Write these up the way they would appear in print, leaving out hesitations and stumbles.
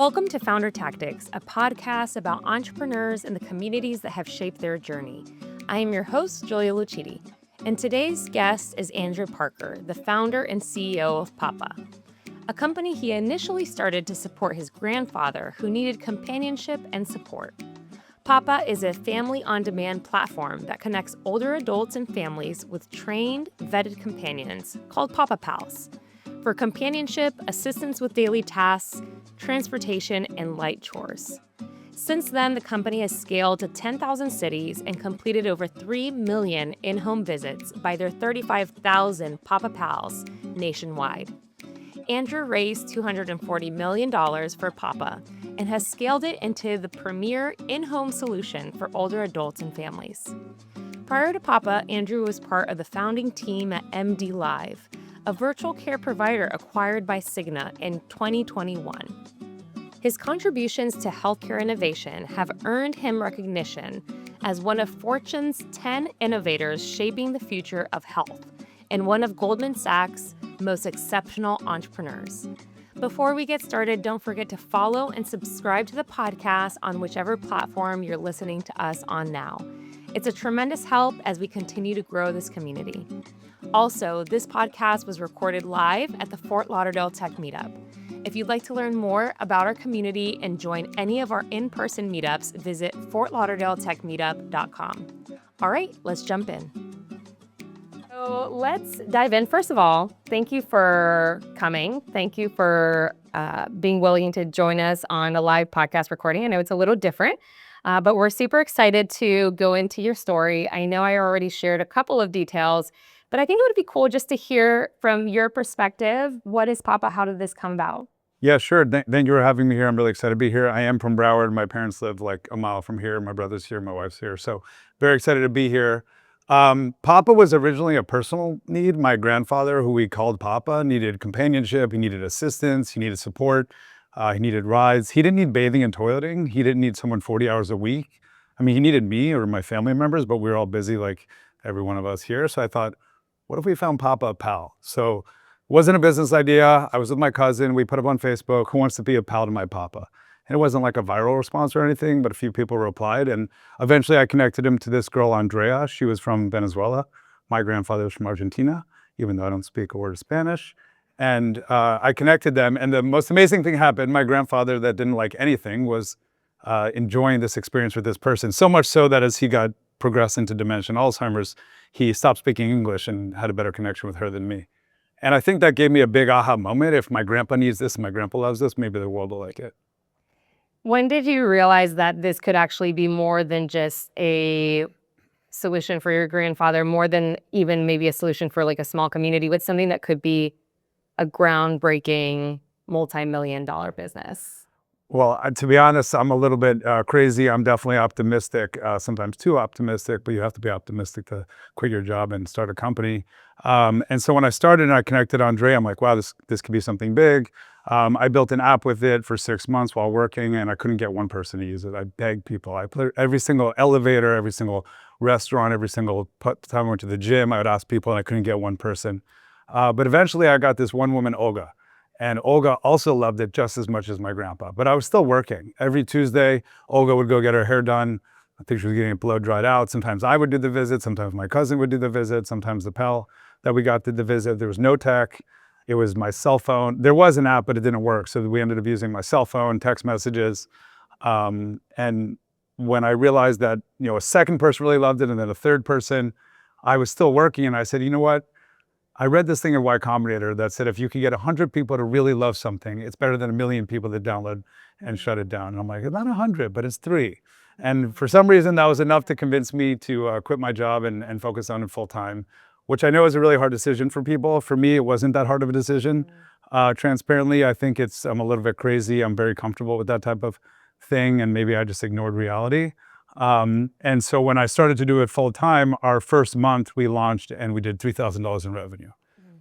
Welcome to Founder Tactics, a podcast about entrepreneurs and the communities that have shaped their journey. I am your host, Julia Lucidi, and today's guest is Andrew Parker, the founder and CEO of Papa, a company he initially started to support his grandfather who needed companionship and support. Papa is a family on-demand platform that connects older adults and families with trained, vetted companions called Papa Pals for companionship, assistance with daily tasks, transportation, and light chores. Since then, the company has scaled to 10,000 cities and completed over 3 million in-home visits by their 35,000 Papa Pals nationwide. Andrew raised $240 million for Papa and has scaled it into the premier in-home solution for older adults and families. Prior to Papa, Andrew was part of the founding team at MD Live, a virtual care provider acquired by Cigna in 2021. His contributions to healthcare innovation have earned him recognition as one of Fortune's 10 innovators shaping the future of health and one of Goldman Sachs' most exceptional entrepreneurs. Before we get started, don't forget to follow and subscribe to the podcast on whichever platform you're listening to us on now. It's a tremendous help as we continue to grow this community. Also, this podcast was recorded live at the Fort Lauderdale Tech Meetup. If you'd like to learn more about our community and join any of our in-person meetups, visit fortlauderdaletechmeetup.com. All right, let's jump in. So let's dive in. First of all, thank you for coming. Thank you for being willing to join us on a live podcast recording. I know it's a little different, but we're super excited to go into your story. I know I already shared a couple of details, but I think it would be cool just to hear from your perspective. What is Papa? How did this come about? Yeah, sure. Thank you for having me here. I'm really excited to be here. I am from Broward. My parents live like a mile from here. My brother's here. My wife's here. So very excited to be here. Papa was originally a personal need. My grandfather, who we called Papa, needed companionship. He needed assistance. He needed support. He needed rides. He didn't need bathing and toileting. He didn't need someone 40 hours a week. I mean, he needed me or my family members, but we were all busy like every one of us here. So I thought, what if we found Papa a pal? So it wasn't a business idea. I was with my cousin. We put up on Facebook, who wants to be a pal to my Papa? And it wasn't like a viral response or anything, but a few people replied. And eventually I connected him to this girl, Andrea. She was from Venezuela. My grandfather was from Argentina, even though I don't speak a word of Spanish. And I connected them. And the most amazing thing happened. My grandfather, that didn't like anything, was enjoying this experience with this person. So much so that as he got progressed into dementia and Alzheimer's, he stopped speaking English and had a better connection with her than me. And I think that gave me a big aha moment. If my grandpa needs this and my grandpa loves this, maybe the world will like it. When did you realize that this could actually be more than just a solution for your grandfather, more than even maybe a solution for like a small community, with something that could be a groundbreaking multi-million-dollar business? Well, to be honest, I'm a little bit crazy. I'm definitely optimistic, sometimes too optimistic, but you have to be optimistic to quit your job and start a company. And so when I started and I connected Andre, I'm like, wow, this could be something big. I built an app with it for 6 months while working, and I couldn't get one person to use it. I begged people. I put every single elevator, every single restaurant, every single time I went to the gym, I would ask people, and I couldn't get one person. But eventually I got this one woman, Olga. And Olga also loved it just as much as my grandpa. But I was still working. Every Tuesday, Olga would go get her hair done. I think she was getting it blow dried out. Sometimes I would do the visit. Sometimes my cousin would do the visit. Sometimes the pal that we got did the visit. There was no tech. It was my cell phone. There was an app, but it didn't work. So we ended up using my cell phone, text messages. And when I realized that, a second person really loved it and then a third person, I was still working. And I said, you know what? I read this thing in Y Combinator that said if you could get 100 people to really love something, it's better than 1 million people that download and shut it down. And I'm like, it's not 100, but it's 3. And for some reason, that was enough to convince me to quit my job and focus on it full time, which I know is a really hard decision for people. For me, it wasn't that hard of a decision. Transparently, I think I'm a little bit crazy. I'm very comfortable with that type of thing, and maybe I just ignored reality. And so when I started to do it full time, our first month we launched and we did $3,000 in revenue.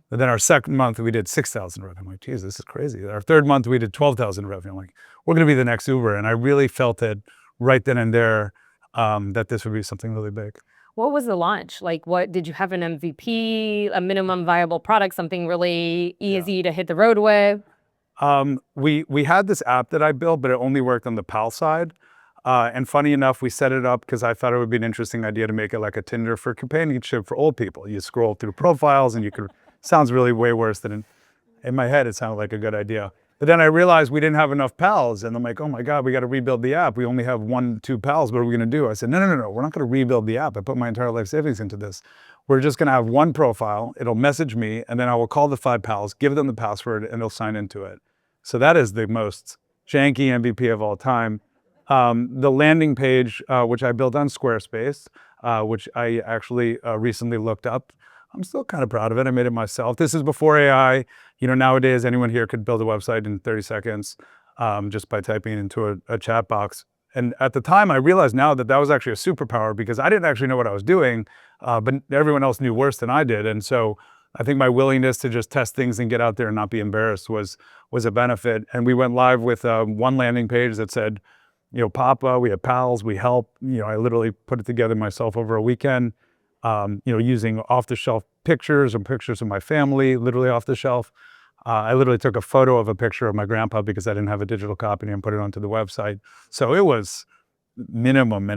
But then our second month we did $6,000 in revenue. I'm like, geez, this is crazy. Our third month we did $12,000 in revenue. I'm like, we're going to be the next Uber. And I really felt it right then and there that this would be something really big. What was the launch? Like, what did you have an MVP, a minimum viable product, something really easy to hit the road with? We had this app that I built, but it only worked on the PAL side. And funny enough, we set it up because I thought it would be an interesting idea to make it like a Tinder for companionship for old people. You scroll through profiles and you could, sounds really way worse than in my head, it sounded like a good idea. But then I realized we didn't have enough pals. And I'm like, oh my God, we got to rebuild the app. We only have 2 pals. What are we going to do? I said, no. We're not going to rebuild the app. I put my entire life savings into this. We're just going to have one profile. It'll message me. And then I will call the 5 pals, give them the password, and they'll sign into it. So that is the most janky MVP of all time. The landing page, which I built on Squarespace, which I actually recently looked up. I'm still kind of proud of it. I made it myself. This is before AI. Nowadays anyone here could build a website in 30 seconds just by typing into a chat box. And at the time, I realized now that that was actually a superpower because I didn't actually know what I was doing, but everyone else knew worse than I did. And so I think my willingness to just test things and get out there and not be embarrassed was a benefit. And we went live with one landing page that said, Papa, we have pals, we help. I literally put it together myself over a weekend, using off-the-shelf pictures and pictures of my family, literally off the shelf. I literally took a photo of a picture of my grandpa because I didn't have a digital copy and put it onto the website. So it was minimum,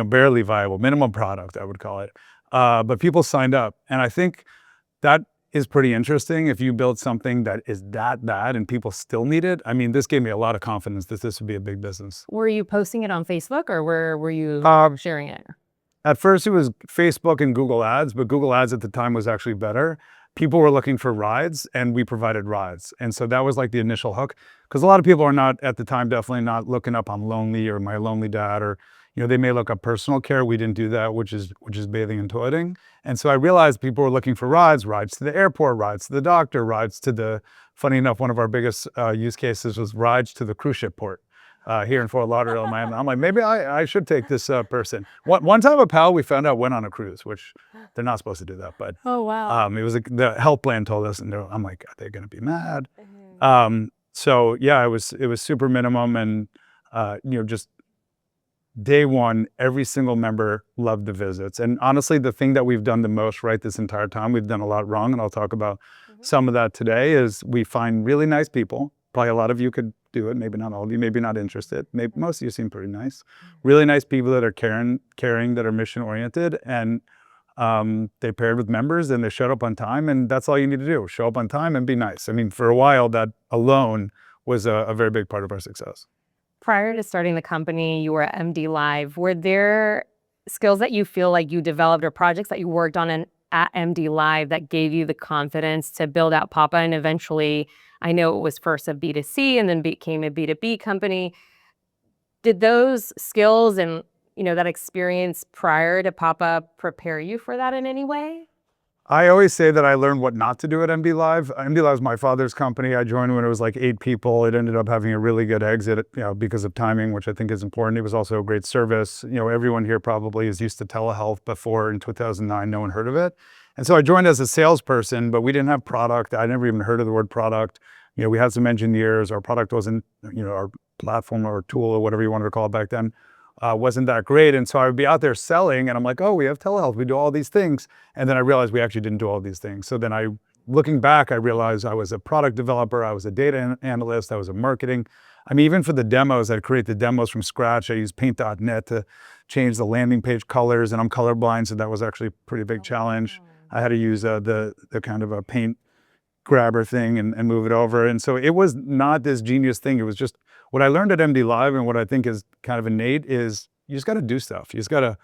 barely viable, minimum product, I would call it. But people signed up. And I think that is pretty interesting. If you build something that is that bad and people still need it, I mean, this gave me a lot of confidence that this would be a big business. Were you posting it on Facebook or were you sharing it? At first it was Facebook and Google Ads, but Google Ads at the time was actually better. People were looking for rides and we provided rides. And so that was like the initial hook. Because a lot of people are not, at the time, definitely not looking up on Lonely or My Lonely Dad, or they may look up personal care. We didn't do that, which is bathing and toileting. And so I realized people were looking for rides to the airport, rides to the doctor, rides to the, funny enough, one of our biggest use cases was rides to the cruise ship port here in Fort Lauderdale, Miami. I'm like, maybe I should take this person. One time a pal we found out went on a cruise, which they're not supposed to do that, but oh wow, it was the health plan told us, and I'm like, are they going to be mad? So yeah, it was super minimum, and just day one, every single member loved the visits. And honestly, the thing that we've done the most right this entire time, we've done a lot wrong, and I'll talk about some of that today, is we find really nice people. Probably a lot of you could do it, maybe not all of you, maybe not interested. Maybe most of you seem pretty nice. Really nice people that are caring, that are mission oriented, and they paired with members and they showed up on time, and that's all you need to do. Show up on time and be nice. I mean, for a while, that alone was a very big part of our success. Prior to starting the company, you were at MD Live. Were there skills that you feel like you developed or projects that you worked on at MD Live that gave you the confidence to build out Papa? And eventually, I know it was first a B2C and then became a B2B company. Did those skills and that experience prior to Papa prepare you for that in any way? I always say that I learned what not to do at MD Live. MD Live is my father's company. I joined when it was like 8 people. It ended up having a really good exit, because of timing, which I think is important. It was also a great service. Everyone here probably is used to telehealth before. In 2009, no one heard of it. And so I joined as a salesperson, but we didn't have product. I never even heard of the word product. We had some engineers. Our product wasn't, our platform or tool or whatever you wanted to call it back then, wasn't that great. And so I would be out there selling and I'm like, oh, we have telehealth, we do all these things. And then I realized we actually didn't do all these things. So then looking back, I realized I was a product developer, I was a data analyst, I was a marketing. I mean, even for the demos, I'd create the demos from scratch. I used paint.net to change the landing page colors, and I'm colorblind, so that was actually a pretty big challenge. I had to use the kind of a paint grabber thing and move it over. And so it was not this genius thing. It was just what I learned at MD Live, and what I think is kind of innate, is you just got to do stuff. You just got to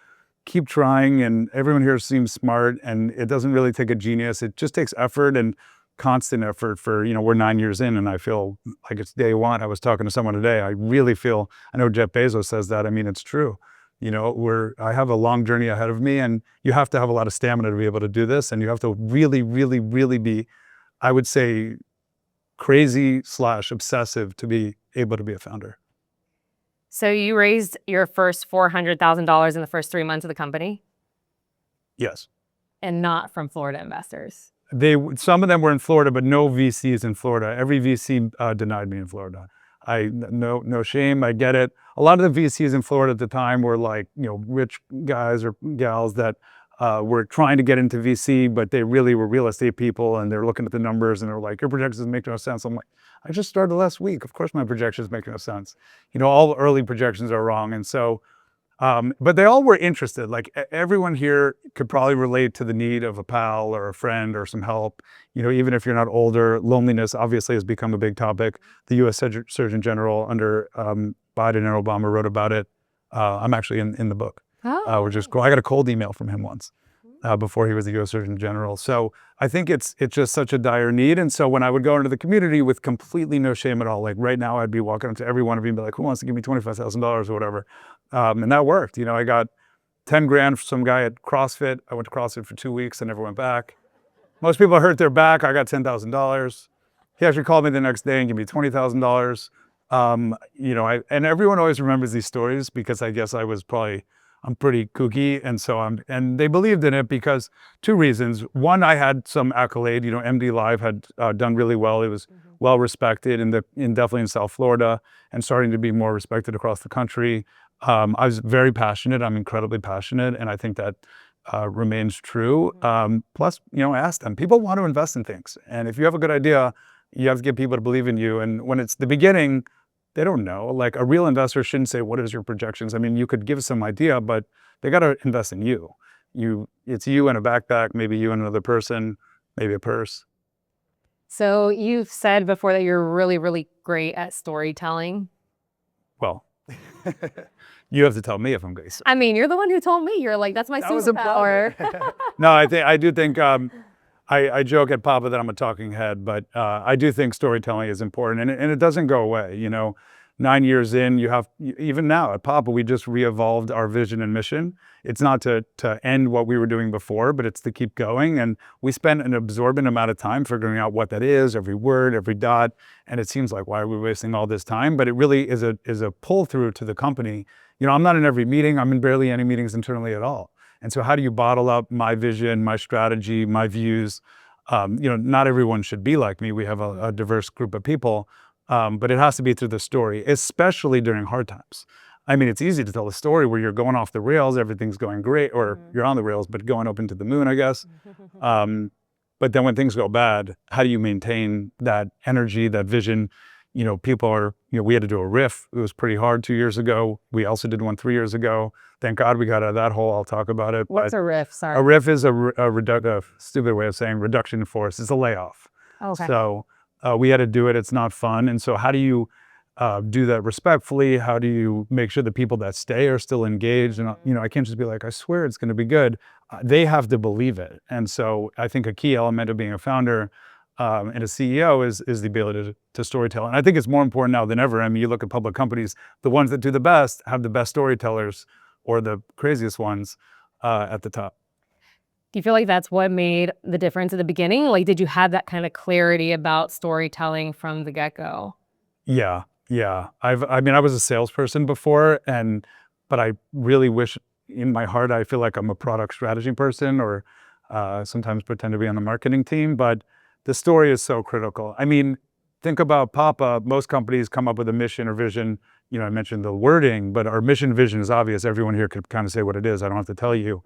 keep trying, and everyone here seems smart, and it doesn't really take a genius. It just takes effort and constant effort for, we're 9 years in and I feel like it's day one. I was talking to someone today. I really feel, I know Jeff Bezos says that. I mean, it's true. I have a long journey ahead of me, and you have to have a lot of stamina to be able to do this. And you have to really, really, really be, I would say, crazy/obsessive to be able to be a founder. So you raised your first $400,000 in the first 3 months of the company? Yes. And not from Florida investors? Some of them were in Florida, but no VCs in Florida. Every VC denied me in Florida. No shame, I get it. A lot of the VCs in Florida at the time were like, rich guys or gals that were trying to get into VC, but they really were real estate people, and they're looking at the numbers and they're like, your projections make no sense. I'm like, I just started last week. Of course my projections make no sense. All early projections are wrong. And so, but they all were interested. Like everyone here could probably relate to the need of a pal or a friend or some help. Even if you're not older, loneliness obviously has become a big topic. The U.S. Surgeon General under Biden and Obama wrote about it. I'm actually in the book, which is cool. I got a cold email from him once before he was the U.S. Surgeon General. So I think it's just such a dire need. And so when I would go into the community with completely no shame at all, like right now I'd be walking up to every one of you and be like, who wants to give me $25,000 or whatever? And that worked. I got 10 grand from some guy at CrossFit. I went to CrossFit for 2 weeks and never went back. Most people hurt their back. I got $10,000. He actually called me the next day and gave me $20,000. And everyone always remembers these stories because I guess I'm pretty kooky. And they believed in it because 2 reasons. One, I had some accolade, MD Live had done really well. It was well respected definitely in South Florida and starting to be more respected across the country. I was very passionate. I'm incredibly passionate. And I think that remains true. Plus, I asked them, people want to invest in things. And if you have a good idea, you have to get people to believe in you. And when it's the beginning, they don't know. Like a real investor shouldn't say, what is your projections? I mean, you could give some idea, but they got to invest in you. It's you and a backpack, maybe you and another person, maybe a purse. So you've said before that you're really, really great at storytelling. Well, you have to tell me if I'm good. I mean, you're the one who told me. You're like, that's my superpower. No, I do think, I joke at Papa that I'm a talking head, but I do think storytelling is important, and it doesn't go away. 9 years in, even now at Papa, we just re-evolved our vision and mission. It's not to end what we were doing before, but it's to keep going. And we spend an absorbent amount of time figuring out what that is, every word, every dot. And it seems like, why are we wasting all this time? But it really is a pull through to the company. I'm not in every meeting. I'm in barely any meetings internally at all. And so how do you bottle up my vision, my strategy, my views? Not everyone should be like me. We have a diverse group of people. But it has to be through the story, especially during hard times. I mean, it's easy to tell a story where you're going off the rails, everything's going great, or you're on the rails, but going up into the moon, I guess. But then when things go bad, how do you maintain that energy, that vision? People are, we had to do a riff. It was pretty hard 2 years ago. We also did one 3 years ago. Thank God we got out of that hole. I'll talk about it. What's a riff? Sorry. A riff is a stupid way of saying reduction in force. It's a layoff. Okay. So we had to do it. It's not fun. And so how do you do that respectfully? How do you make sure the people that stay are still engaged? And, I can't just be like, I swear it's going to be good. They have to believe it. And so I think a key element of being a founder and a CEO is the ability to storytell. And I think it's more important now than ever. I mean, you look at public companies, the ones that do the best have the best storytellers or the craziest ones at the top. Do you feel like that's what made the difference at the beginning? Like, did you have that kind of clarity about storytelling from the get-go? Yeah. I was a salesperson before, but I really wish in my heart, I feel like I'm a product strategy person or sometimes pretend to be on the marketing team, but the story is so critical. I mean, think about Papa. Most companies come up with a mission or vision. I mentioned the wording, but our mission vision is obvious. Everyone here could kind of say what it is. I don't have to tell you.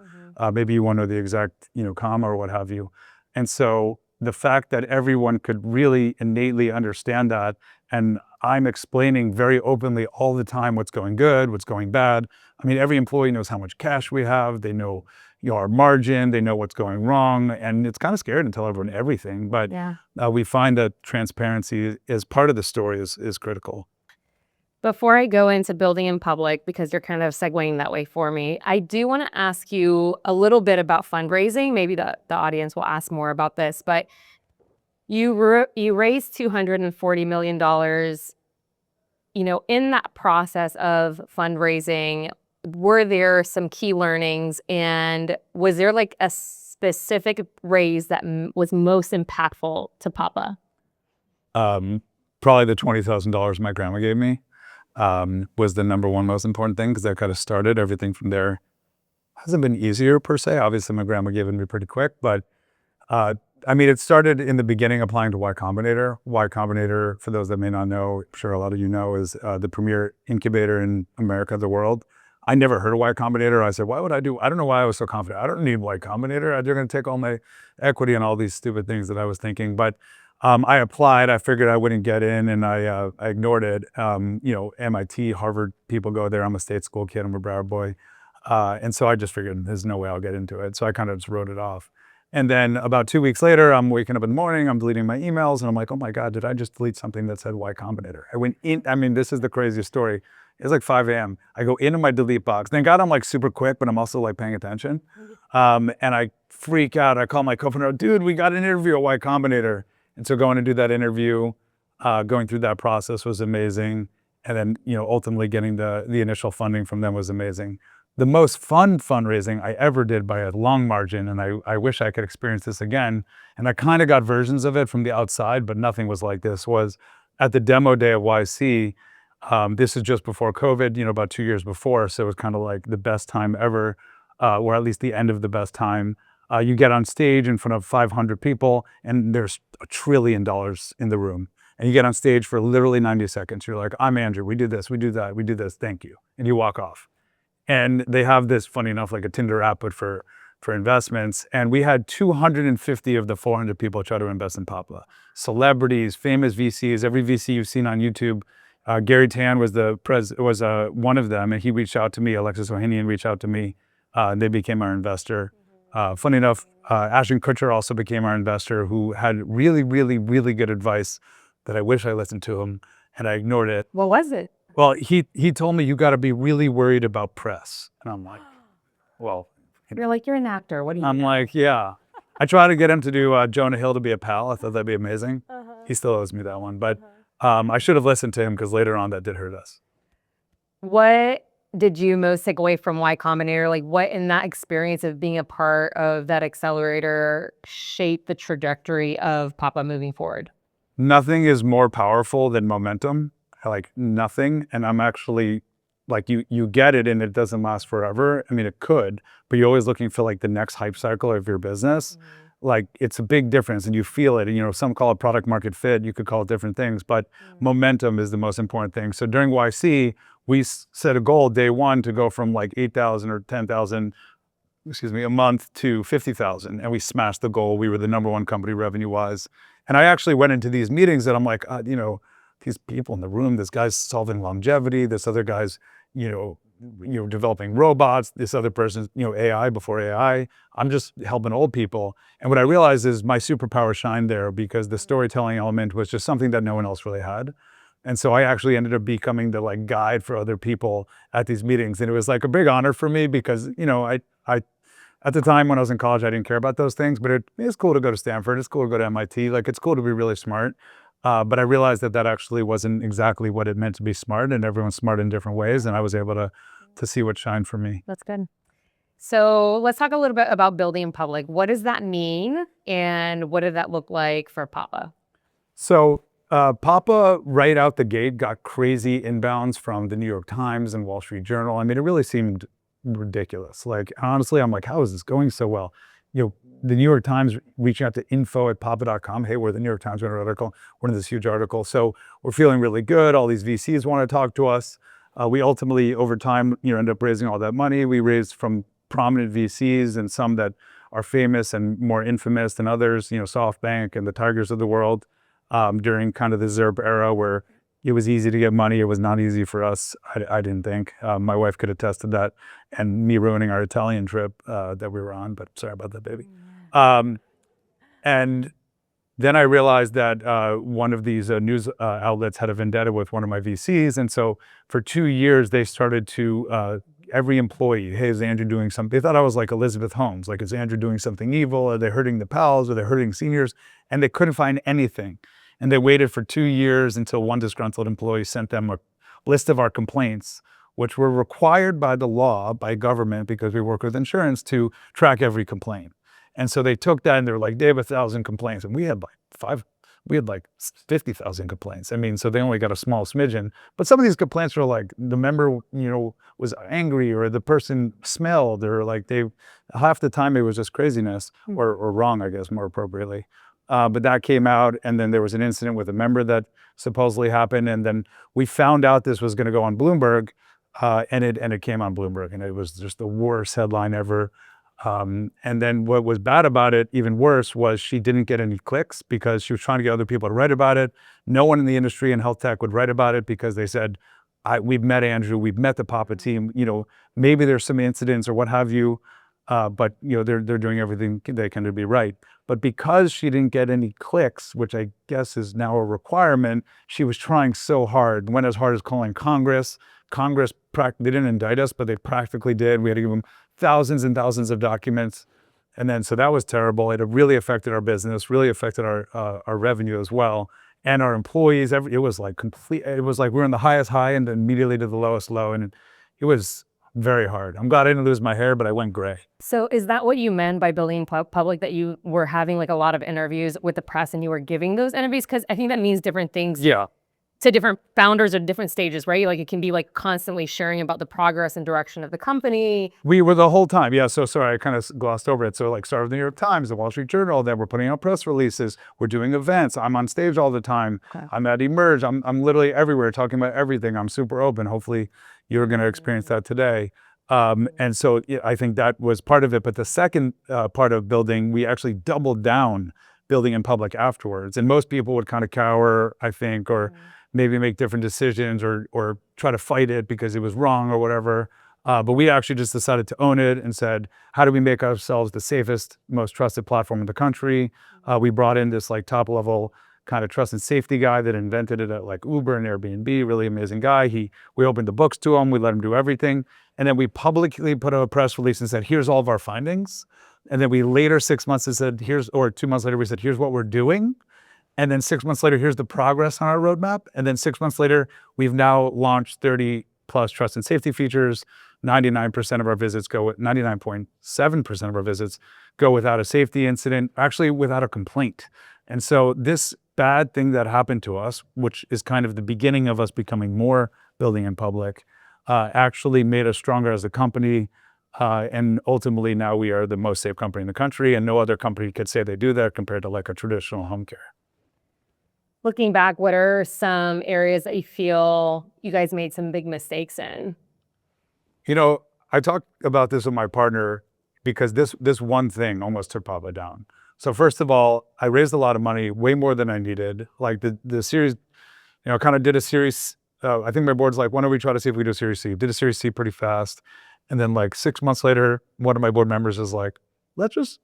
Maybe you want to know the exact, comma or what have you. And so the fact that everyone could really innately understand that, and I'm explaining very openly all the time what's going good, what's going bad. I mean, every employee knows how much cash we have. They know, our margin. They know what's going wrong, and it's kind of scary to tell everyone everything. But we find that transparency as part of the story is critical. Before I go into building in public, because you're kind of segueing that way for me, I do want to ask you a little bit about fundraising. Maybe the audience will ask more about this, but you raised $240 million. In that process of fundraising, were there some key learnings, and was there like a specific raise that was most impactful to Papa? Probably the $20,000 my grandma gave me. Was the number one most important thing, because that kind of started everything from there. Hasn't been easier per se. Obviously, my grandma gave it to me pretty quick, but it started in the beginning applying to Y Combinator. Y Combinator, for those that may not know, I'm sure a lot of you know, is the premier incubator in America, the world. I never heard of Y Combinator. I said, why would I do? I don't know why I was so confident. I don't need Y Combinator. They're going to take all my equity and all these stupid things that I was thinking. But I applied. I figured I wouldn't get in, and I ignored it. MIT, Harvard people go there. I'm a state school kid. I'm a Broward boy. And so I just figured there's no way I'll get into it. So I kind of just wrote it off. And then about 2 weeks later, I'm waking up in the morning, I'm deleting my emails, and I'm like, oh my God, did I just delete something that said Y Combinator? I went in, this is the craziest story. It's like 5 a.m. I go into my delete box. Thank God I'm like super quick, but I'm also like paying attention. And I freak out. I call my co-founder, dude, we got an interview at Y Combinator. And so going to do that interview, going through that process was amazing. And then, ultimately getting the initial funding from them was amazing. The most fun fundraising I ever did by a long margin, and I wish I could experience this again, and I kind of got versions of it from the outside, but nothing was like this, was at the demo day of YC. This is just before COVID, about 2 years before, so it was kind of like the best time ever, or at least the end of the best time. You get on stage in front of 500 people, and there's $1 trillion in the room. And you get on stage for literally 90 seconds. You're like, I'm Andrew, we do this, we do that, we do this, thank you. And you walk off. And they have this, funny enough, like a Tinder app, but for investments. And we had 250 of the 400 people try to invest in Papa. Celebrities, famous VCs, every VC you've seen on YouTube. Gary Tan was one of them, and he reached out to me. Alexis Ohanian reached out to me. They became our investor. Funny enough, Ashton Kutcher also became our investor, who had really, really, really good advice that I wish I listened to him, and I ignored it. What was it? Well, he told me, you got to be really worried about press. And I'm like, well. You're like, you're an actor. What do you I'm like, yeah. I tried to get him to do Jonah Hill to be a pal. I thought that'd be amazing. He still owes me that one. But I should have listened to him, because later on that did hurt us. What did you most take away from Y Combinator? Like, what in that experience of being a part of that accelerator shaped the trajectory of Papa moving forward? Nothing is more powerful than momentum. Like nothing. And I'm actually like, you get it and it doesn't last forever. I mean, it could, but you're always looking for like the next hype cycle of your business. Like it's a big difference, and you feel it. And, some call it product market fit. You could call it different things, but momentum is the most important thing. So during YC, we set a goal day one to go from like 8,000 or 10,000, a month to 50,000. And we smashed the goal. We were the number one company revenue wise. And I actually went into these meetings and I'm like, these people in the room, this guy's solving longevity, this other guy's, developing robots, this other person's, AI before AI. I'm just helping old people. And what I realized is my superpower shined there, because the storytelling element was just something that no one else really had. And so I actually ended up becoming the like guide for other people at these meetings. And it was like a big honor for me, because, I at the time when I was in college, I didn't care about those things, but it's cool to go to Stanford. It's cool to go to MIT. Like it's cool to be really smart. But I realized that actually wasn't exactly what it meant to be smart, and everyone's smart in different ways. And I was able to see what shined for me. That's good. So let's talk a little bit about building in public. What does that mean? And what did that look like for Papa? So Papa, right out the gate, got crazy inbounds from the New York Times and Wall Street Journal. I mean, it really seemed ridiculous. Like, honestly, I'm like, how is this going so well? The New York Times reaching out to info@papa.com. Hey, we're the New York Times, we're an article. We're in this huge article. So we're feeling really good. All these VCs want to talk to us. We ultimately, over time, end up raising all that money. We raised from prominent VCs and some that are famous and more infamous than others, SoftBank and the Tigers of the world, during kind of the ZERP era, where it was easy to get money. It was not easy for us, I didn't think. My wife could attest to that, and me ruining our Italian trip that we were on, but sorry about that, baby. And then I realized that one of these news outlets had a vendetta with one of my VCs. And so for 2 years, they started to, every employee, hey, is Andrew doing something? They thought I was like Elizabeth Holmes. Like, is Andrew doing something evil? Are they hurting the pals? Are they hurting seniors? And they couldn't find anything. And they waited for 2 years until one disgruntled employee sent them a list of our complaints, which were required by the law, by government, because we work with insurance, to track every complaint. And so they took that and they were like, they have 1,000 complaints. And we had like 50,000 complaints. I mean, so they only got a small smidgen. But some of these complaints were like, the member, was angry, or the person smelled, or like half the time it was just craziness, or wrong, I guess, more appropriately. But that came out, and then there was an incident with a member that supposedly happened. And then we found out this was going to go on Bloomberg. and it came on Bloomberg, and it was just the worst headline ever. And then what was bad about it, even worse, was she didn't get any clicks because she was trying to get other people to write about it. No one in the industry in health tech would write about it because they said, we've met Andrew, we've met the Papa team, maybe there's some incidents or what have you, but they're doing everything they can to be right. But because she didn't get any clicks, which I guess is now a requirement, she was trying so hard, went as hard as calling Congress. Congress, they didn't indict us, but they practically did. We had to give them thousands and thousands of documents. And then, so that was terrible. It really affected our business, really affected our revenue as well. And our employees, it was like it was like we were in the highest high and then immediately to the lowest low. And it was very hard. I'm glad I didn't lose my hair, but I went gray. So is that what you meant by building public, that you were having like a lot of interviews with the press and you were giving those interviews? Because I think that means different things. Yeah. To different founders at different stages, right? Like it can be like constantly sharing about the progress and direction of the company. We were the whole time. Yeah. So sorry, I kind of glossed over it. So like started the New York Times, the Wall Street Journal, then we're putting out press releases. We're doing events. I'm on stage all the time. Okay. I'm at Emerge. I'm literally everywhere talking about everything. I'm super open. Hopefully you're going to experience that today. And so I think that was part of it. But the second part of building, we actually doubled down building in public afterwards. And most people would kind of cower, I think, or maybe make different decisions or try to fight it because it was wrong or whatever. But we actually just decided to own it and said, how do we make ourselves the safest, most trusted platform in the country? We brought in this like top level kind of trust and safety guy that invented it at like Uber and Airbnb, really amazing guy. We opened the books to him, we let him do everything. And then we publicly put out a press release and said, here's all of our findings. And then we later, 6 months, said, 2 months later, we said, here's what we're doing. And then 6 months later, here's the progress on our roadmap. And then 6 months later, we've now launched 30 plus trust and safety features. 99% of our visits 99.7% of our visits go without a safety incident, actually without a complaint. And so this bad thing that happened to us, which is kind of the beginning of us becoming more building in public, actually made us stronger as a company. And ultimately now we are the most safe company in the country, and no other company could say they do that compared to like a traditional home care. Looking back, what are some areas that you feel you guys made some big mistakes in? I talked about this with my partner because this one thing almost took Papa down. So first of all, I raised a lot of money, way more than I needed. Like the series, kind of did a series. I think my board's like, why don't we try to see if we do a series C? Did a series C pretty fast. And then like 6 months later, one of my board members is like, let's just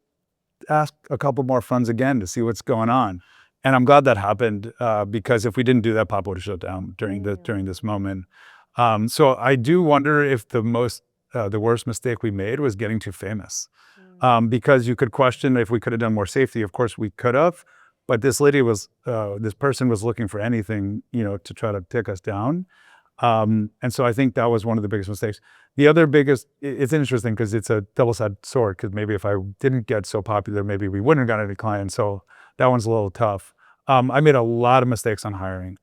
ask a couple more funds again to see what's going on. And I'm glad that happened because if we didn't do that, Papa would have shut down during this moment. So I do wonder if the worst mistake we made was getting too famous. Because you could question if we could have done more safety. Of course we could have, but this person was looking for anything, to try to take us down. And so I think that was one of the biggest mistakes. The other biggest, it's interesting because it's a double-sided sword, because maybe if I didn't get so popular, maybe we wouldn't have got any clients. So that one's a little tough. I made a lot of mistakes on hiring.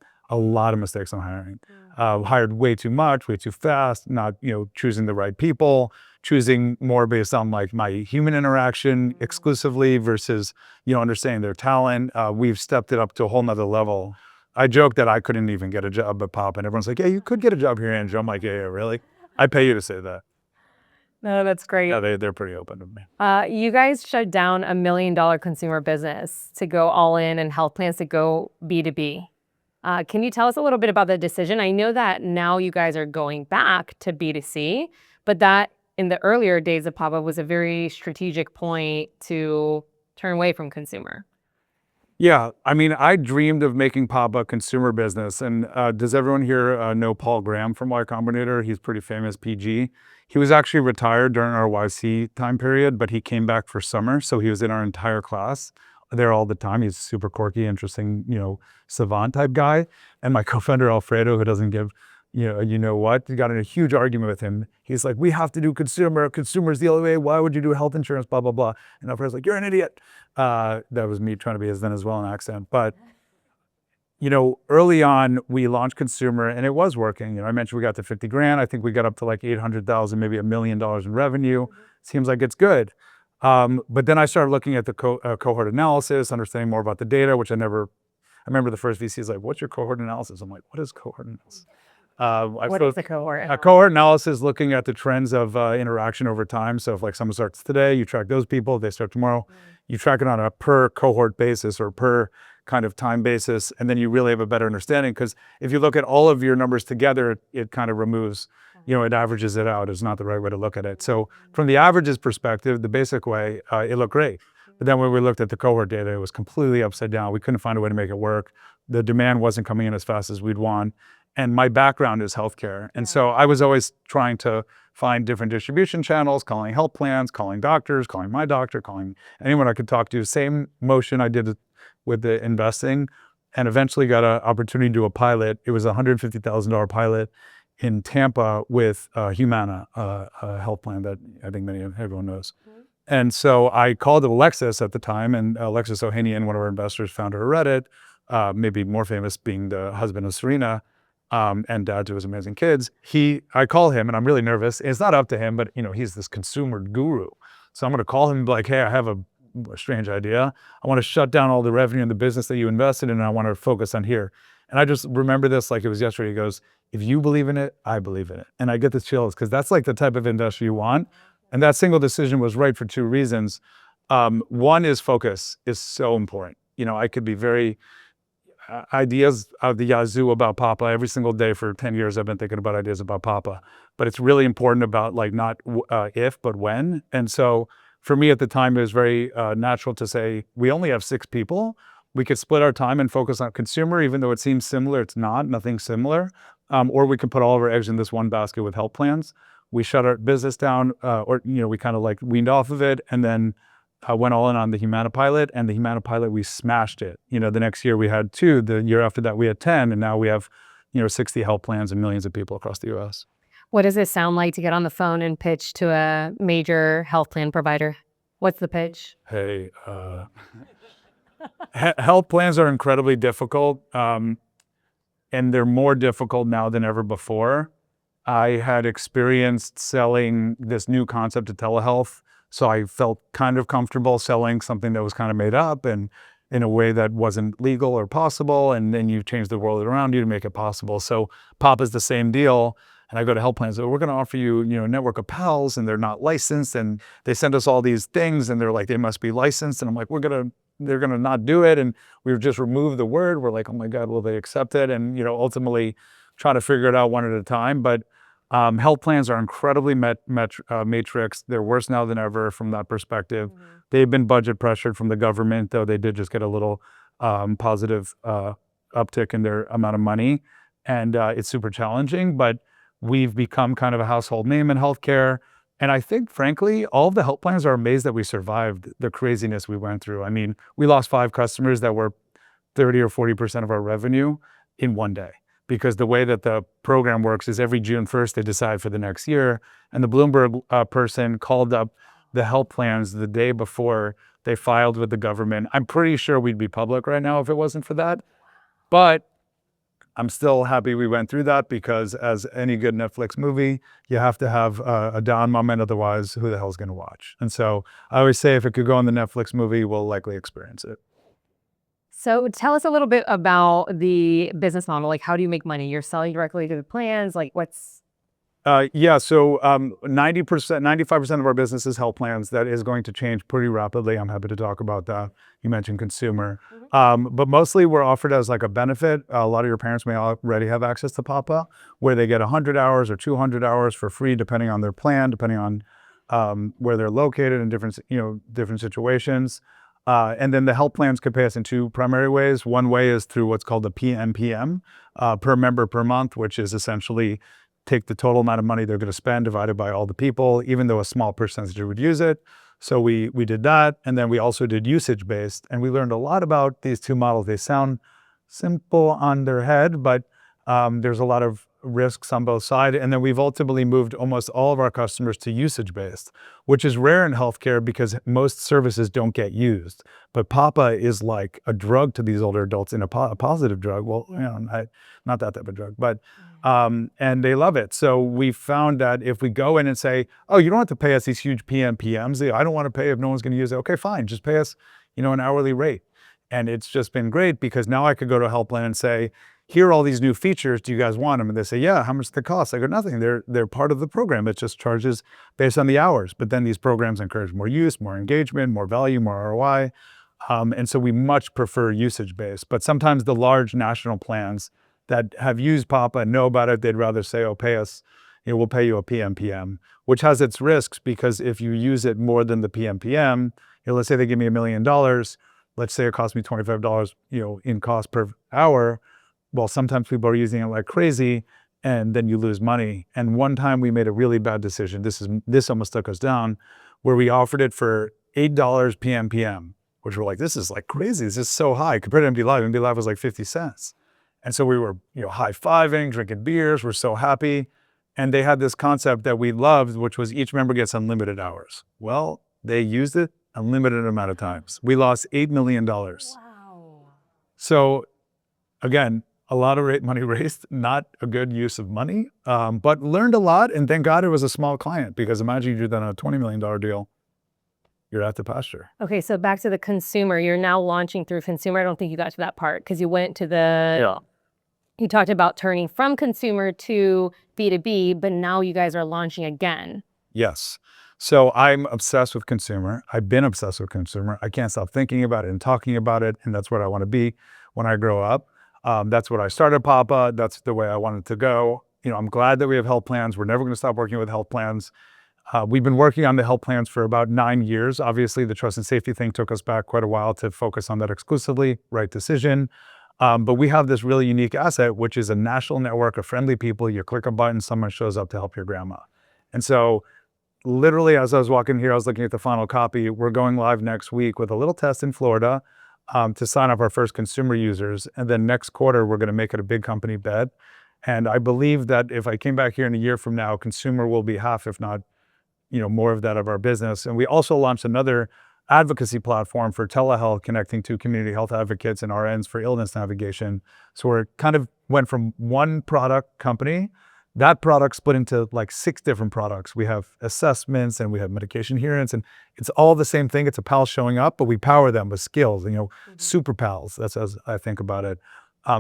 Hired way too much, way too fast, not, choosing the right people, choosing more based on like my human interaction exclusively versus, understanding their talent. We've stepped it up to a whole nother level. I joke that I couldn't even get a job at Pop, and everyone's like, yeah, you could get a job here, Andrew. I'm like, yeah, really? I pay you to say that. No, that's great. Yeah, they're pretty open to me. You guys shut down $1 million consumer business to go all in and health plans to go B2B. Can you tell us a little bit about the decision? I know that now you guys are going back to B2C, but that in the earlier days of Papa was a very strategic point to turn away from consumer. Yeah, I mean, I dreamed of making Papa a consumer business. And does everyone here know Paul Graham from Y Combinator? He's pretty famous, PG. He was actually retired during our YC time period, but he came back for summer. So he was in our entire class there all the time. He's super quirky, interesting, savant type guy. And my co-founder, Alfredo, who doesn't give, what, got in a huge argument with him. He's like, we have to do consumer's the only way. Why would you do health insurance, blah, blah, blah. And Alfredo's like, you're an idiot. That was me trying to be his Venezuelan accent. But, early on, we launched consumer and it was working. I mentioned we got to 50 grand. I think we got up to like 800,000, maybe $1 million in revenue. Seems like it's good. But then I started looking at the cohort analysis, understanding more about the data, which I remember the first VC is like, what's your cohort analysis? I'm like, what is cohort analysis? What is the cohort? A cohort analysis looking at the trends of interaction over time. So if like someone starts today, you track those people, they start tomorrow, you track it on a per cohort basis or per kind of time basis, and then you really have a better understanding. Because if you look at all of your numbers together, it kind of removes, it averages it out. Is not the right way to look at it. So from the averages perspective, the basic way, it looked great. But then when we looked at the cohort data, it was completely upside down. We couldn't find a way to make it work. The demand wasn't coming in as fast as we'd want. And my background is healthcare. And so I was always trying to find different distribution channels, calling health plans, calling doctors, calling my doctor, calling anyone I could talk to. Same motion I did with the investing, and eventually got an opportunity to do a pilot. It was a $150,000 pilot in Tampa with Humana, a health plan that I think everyone knows. And so I called Alexis at the time, and Alexis Ohanian, one of our investors, founder of Reddit, maybe more famous being the husband of Serena, and dad to his amazing kids. I call him, and I'm really nervous. It's not up to him, but he's this consumer guru. So I'm going to call him and be like, hey, I have a strange idea. I want to shut down all the revenue in the business that you invested in, and I want to focus on here. And I just remember this like it was yesterday. He goes, if you believe in it, I believe in it. And I get the chills because that's like the type of investor you want. And that single decision was right for two reasons. One is focus is so important. I could be very ideas of the yazoo about Papa every single day for 10 years. I've been thinking about ideas about Papa, but it's really important about like not if, but when. And so for me at the time, it was very natural to say, we only have 6 people. We could split our time and focus on consumer, even though it seems similar, it's not, nothing similar. Or we can put all of our eggs in this one basket with health plans. We shut our business down, we kind of like weaned off of it, and then went all in on the Humana pilot. And the Humana pilot, we smashed it. The next year we had 2, the year after that we had 10, and now we have 60 health plans and millions of people across the U.S. What does it sound like to get on the phone and pitch to a major health plan provider? What's the pitch? Hey, health plans are incredibly difficult, and they're more difficult now than ever before. I had experienced selling this new concept of telehealth, so I felt kind of comfortable selling something that was kind of made up and in a way that wasn't legal or possible, and then you change the world around you to make it possible. So Pop is the same deal, and I go to health plans, so we're going to offer you, a network of pals, and they're not licensed, and they send us all these things, and they're like, they must be licensed, and I'm like, they're going to not do it, and we've just removed the word. We're like, oh my God, will they accept it? And, ultimately try to figure it out one at a time. But health plans are incredibly matrixed. They're worse now than ever from that perspective. Mm-hmm. They've been budget pressured from the government, though they did just get a little positive uptick in their amount of money. And it's super challenging, but we've become kind of a household name in healthcare. And I think, frankly, all of the health plans are amazed that we survived the craziness we went through. I mean, we lost 5 customers that were 30 or 40% of our revenue in one day. Because the way that the program works is every June 1st, they decide for the next year. And the Bloomberg person called up the health plans the day before they filed with the government. I'm pretty sure we'd be public right now if it wasn't for that. But I'm still happy we went through that, because as any good Netflix movie, you have to have a down moment. Otherwise, who the hell's going to watch? And so I always say if it could go in the Netflix movie, we'll likely experience it. So tell us a little bit about the business model. Like, how do you make money? You're selling directly to the plans? Like, what's... So 90%, 95% of our business is health plans. That is going to change pretty rapidly. I'm happy to talk about that. You mentioned consumer. Mm-hmm. But mostly we're offered as like a benefit. A lot of your parents may already have access to Papa, where they get 100 hours or 200 hours for free, depending on their plan, depending on where they're located in different situations. And then the health plans could pay us in 2 primary ways. One way is through what's called the PMPM, per member per month, which is essentially take the total amount of money they're going to spend divided by all the people, even though a small percentage would use it. So we did that. And then we also did usage-based. And we learned a lot about these 2 models. They sound simple on their head, but there's a lot of risks on both sides. And then we've ultimately moved almost all of our customers to usage-based, which is rare in healthcare because most services don't get used. But Papa is like a drug to these older adults, in a positive drug. Well, not that type of drug, but and they love it. So we found that if we go in and say, oh, you don't have to pay us these huge PMPMs. I don't want to pay if no one's going to use it. Okay, fine. Just pay us, an hourly rate. And it's just been great, because now I could go to a health plan and say, here are all these new features. Do you guys want them? And they say, yeah, how much does it cost? I go, nothing. They're part of the program. It just charges based on the hours. But then these programs encourage more use, more engagement, more value, more ROI. And so we much prefer usage-based. But sometimes the large national plans that have used Papa and know about it, they'd rather say, oh, pay us, we'll pay you a PMPM, which has its risks because if you use it more than the PMPM, let's say they give me $1 million, let's say it costs me $25, in cost per hour. Well, sometimes people are using it like crazy and then you lose money. And one time we made a really bad decision. This almost took us down, where we offered it for $8 PMPM, which we're like, this is like crazy. This is so high compared to MD Live. MD Live was like 50 cents. And so we were, high-fiving, drinking beers. We're so happy. And they had this concept that we loved, which was each member gets unlimited hours. Well, they used it unlimited amount of times. We lost $8 million. Wow. So again, a lot of money raised, not a good use of money, but learned a lot. And thank God it was a small client, because imagine you do that on a $20 million deal, you're at the pasture. Okay, so back to the consumer. You're now launching through consumer. I don't think you got to that part because you went to you talked about turning from consumer to B2B, but now you guys are launching again. Yes. So I'm obsessed with consumer. I've been obsessed with consumer. I can't stop thinking about it and talking about it. And that's what I want to be when I grow up. That's what I started Papa. That's the way I wanted to go. I'm glad that we have health plans. We're never going to stop working with health plans. We've been working on the health plans for about 9 years. Obviously, the trust and safety thing took us back quite a while to focus on that exclusively. Right decision. But we have this really unique asset, which is a national network of friendly people. You click a button, someone shows up to help your grandma. And so literally, as I was walking here, I was looking at the final copy. We're going live next week with a little test in Florida to sign up our first consumer users. And then next quarter, we're going to make it a big company bet. And I believe that if I came back here in a year from now, consumer will be half, if not, more of that of our business. And we also launched another advocacy platform for telehealth, connecting to community health advocates and RNs for illness navigation. So we're kind of went from one product company, that product split into like 6 different products. We have assessments and we have medication adherence, and it's all the same thing. It's a pal showing up, but we power them with skills, super pals. That's as I think about it.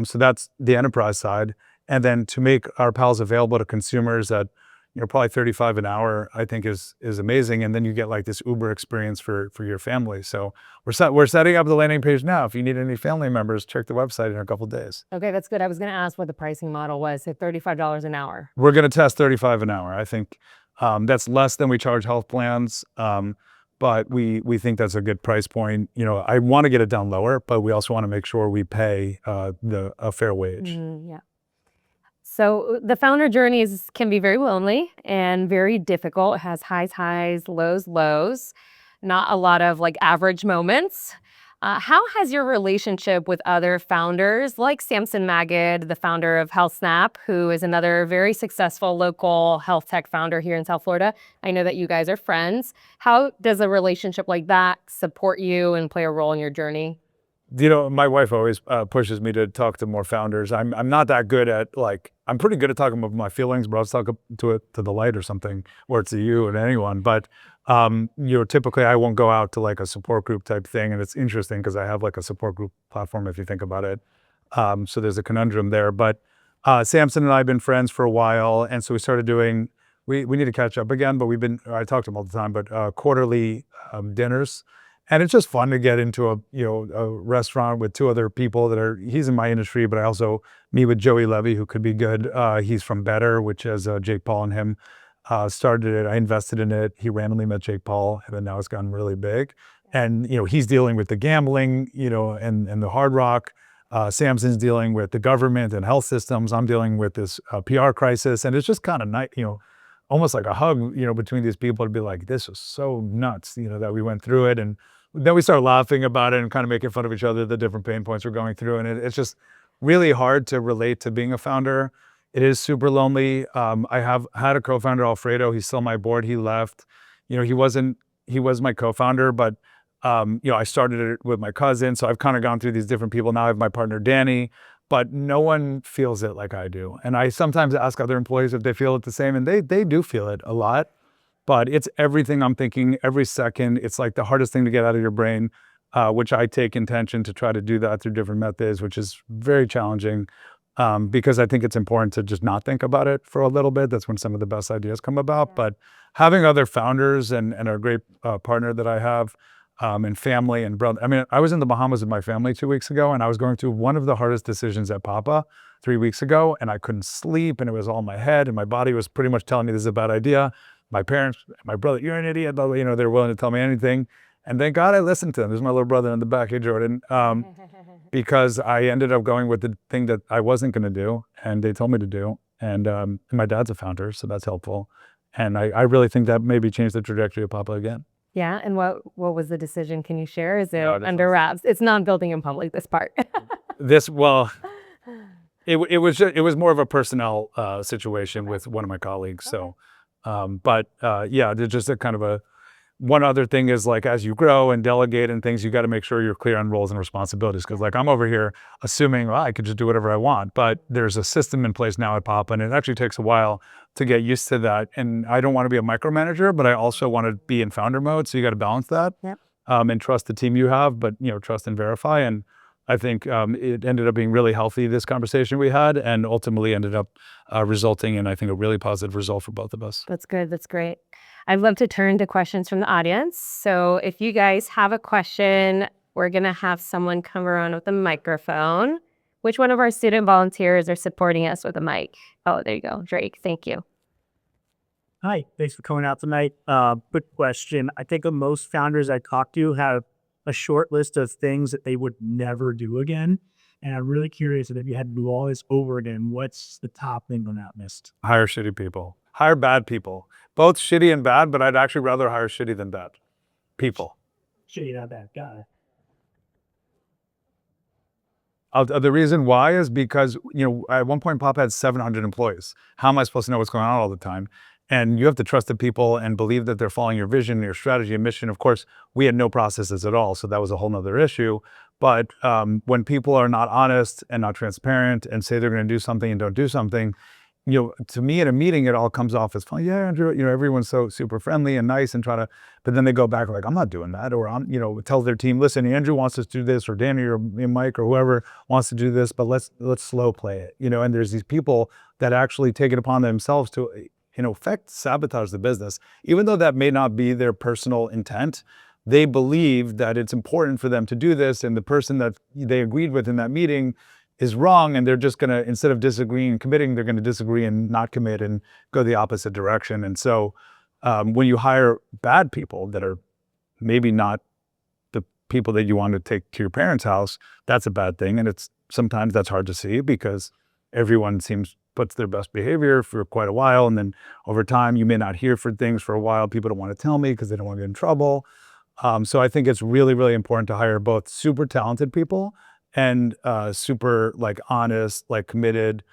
So that's the enterprise side. And then to make our pals available to consumers at probably $35 an hour, I think is amazing. And then you get like this Uber experience for your family. So we're setting up the landing page now. If you need any family members, check the website in a couple of days. Okay, that's good. I was going to ask what the pricing model was. So $35 an hour. We're going to test $35 an hour. I think that's less than we charge health plans. But we think that's a good price point. I want to get it down lower, but we also want to make sure we pay a fair wage. Yeah. So the founder journey can be very lonely and very difficult. It has highs, lows, not a lot of like average moments. How has your relationship with other founders like Samson Magid, the founder of HealthSnap, who is another very successful local health tech founder here in South Florida? I know that you guys are friends. How does a relationship like that support you and play a role in your journey? My wife always pushes me to talk to more founders. I'm not that good at I'm pretty good at talking about my feelings, but I'll talk to the light or something, or to you and anyone. But typically I won't go out to like a support group type thing. And it's interesting because I have like a support group platform if you think about it. So there's a conundrum there. But Samson and I have been friends for a while, and so we started doing. We need to catch up again, but I talk to him all the time. But quarterly dinners. And it's just fun to get into a restaurant with 2 other people he's in my industry, but I also meet with Joey Levy, who could be good. He's from Better, which is Jake Paul and him started it. I invested in it. He randomly met Jake Paul, and then now it's gotten really big. And, he's dealing with the gambling, and the hard rock. Samson's dealing with the government and health systems. I'm dealing with this PR crisis. And it's just kind of nice, almost like a hug, between these people to be like, this was so nuts, that we went through it. And then we start laughing about it and kind of making fun of each other, the different pain points we're going through. And it's just really hard to relate to being a founder. It is super lonely. I have had a co-founder, Alfredo. He's still on my board. He left. He was my co-founder, but I started it with my cousin. So I've kind of gone through these different people. Now I have my partner, Danny, but no one feels it like I do. And I sometimes ask other employees if they feel it the same, and they do feel it a lot. But it's everything I'm thinking every second. It's like the hardest thing to get out of your brain, which I take intention to try to do that through different methods, which is very challenging. because I think it's important to just not think about it for a little bit. That's when some of the best ideas come about. But having other founders and a great partner that I have, and family and brother. I mean, I was in the Bahamas with my family 2 weeks ago, and I was going through one of the hardest decisions at Papa 3 weeks ago, and I couldn't sleep, and it was all in my head, and my body was pretty much telling me this is a bad idea. My parents, my brother, you're an idiot, blah, blah, they're willing to tell me anything. And thank God I listened to them. There's my little brother in the back, hey, Jordan, because I ended up going with the thing that I wasn't going to do, and they told me to do. And my dad's a founder, so that's helpful. And I really think that maybe changed the trajectory of Papa again. Yeah, and what was the decision? Can you share? Is it No, this under was- wraps? It's not building in public, this part. It was more of a personnel situation with one of my colleagues. So, yeah, there's just a kind of one other thing is like, as you grow and delegate and things, you got to make sure you're clear on roles and responsibilities. Cause like I'm over here assuming, well, I could just do whatever I want, but there's a system in place now at Papa, and it actually takes a while to get used to that. And I don't want to be a micromanager, but I also want to be in founder mode. So you got to balance that, and trust the team you have, but trust and verify. And I think it ended up being really healthy, this conversation we had, and ultimately ended up resulting in, I think, a really positive result for both of us. That's good. That's great. I'd love to turn to questions from the audience. So if you guys have a question, we're going to have someone come around with a microphone. Which one of our student volunteers are supporting us with a mic? Oh, there you go. Drake, thank you. Hi, thanks for coming out tonight. Quick question. I think most founders I talk to have a short list of things that they would never do again. And I'm really curious that if you had to do all this over again, what's the top thing on that list? Hire shitty people. Hire bad people. Both shitty and bad, but I'd actually rather hire shitty than bad people. Shitty, not bad. Got it. The reason why is because, at one point Pop had 700 employees. How am I supposed to know what's going on all the time? And you have to trust the people and believe that they're following your vision, your strategy, and mission. Of course, we had no processes at all, so that was a whole nother issue. But when people are not honest and not transparent and say they're going to do something and don't do something, to me in a meeting, it all comes off as fun. Yeah, Andrew, everyone's so super friendly and nice and but then they go back like, I'm not doing that. Or tell their team, listen, Andrew wants us to do this, or Danny or Mike or whoever wants to do this, but let's slow play it. And there's these people that actually take it upon themselves to, in effect, sabotage the business. Even though that may not be their personal intent, they believe that it's important for them to do this, and the person that they agreed with in that meeting is wrong, and they're just going to, instead of disagreeing and committing, they're going to disagree and not commit and go the opposite direction. And so when you hire bad people that are maybe not the people that you want to take to your parents' house, that's a bad thing. And sometimes that's hard to see because everyone puts their best behavior for quite a while. And then over time, you may not hear for things for a while. People don't want to tell me because they don't want to get in trouble. So I think it's really, really important to hire both super talented people and super honest, committed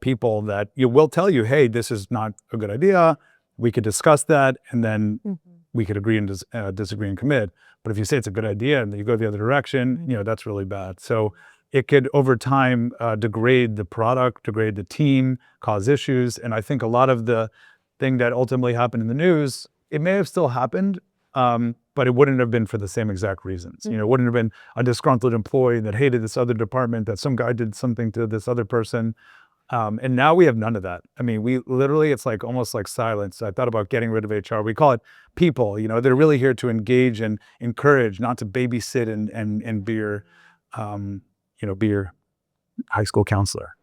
people that will tell you, hey, this is not a good idea. We could discuss that, and then we could agree and disagree and commit. But if you say it's a good idea and you go the other direction, that's really bad. So it could, over time, degrade the product, degrade the team, cause issues. And I think a lot of the thing that ultimately happened in the news, it may have still happened, but it wouldn't have been for the same exact reasons. It wouldn't have been a disgruntled employee that hated this other department, that some guy did something to this other person. And now we have none of that. I mean, we literally, it's almost like silence. I thought about getting rid of HR. We call it people, they're really here to engage and encourage, not to babysit and be your, be your high school counselor.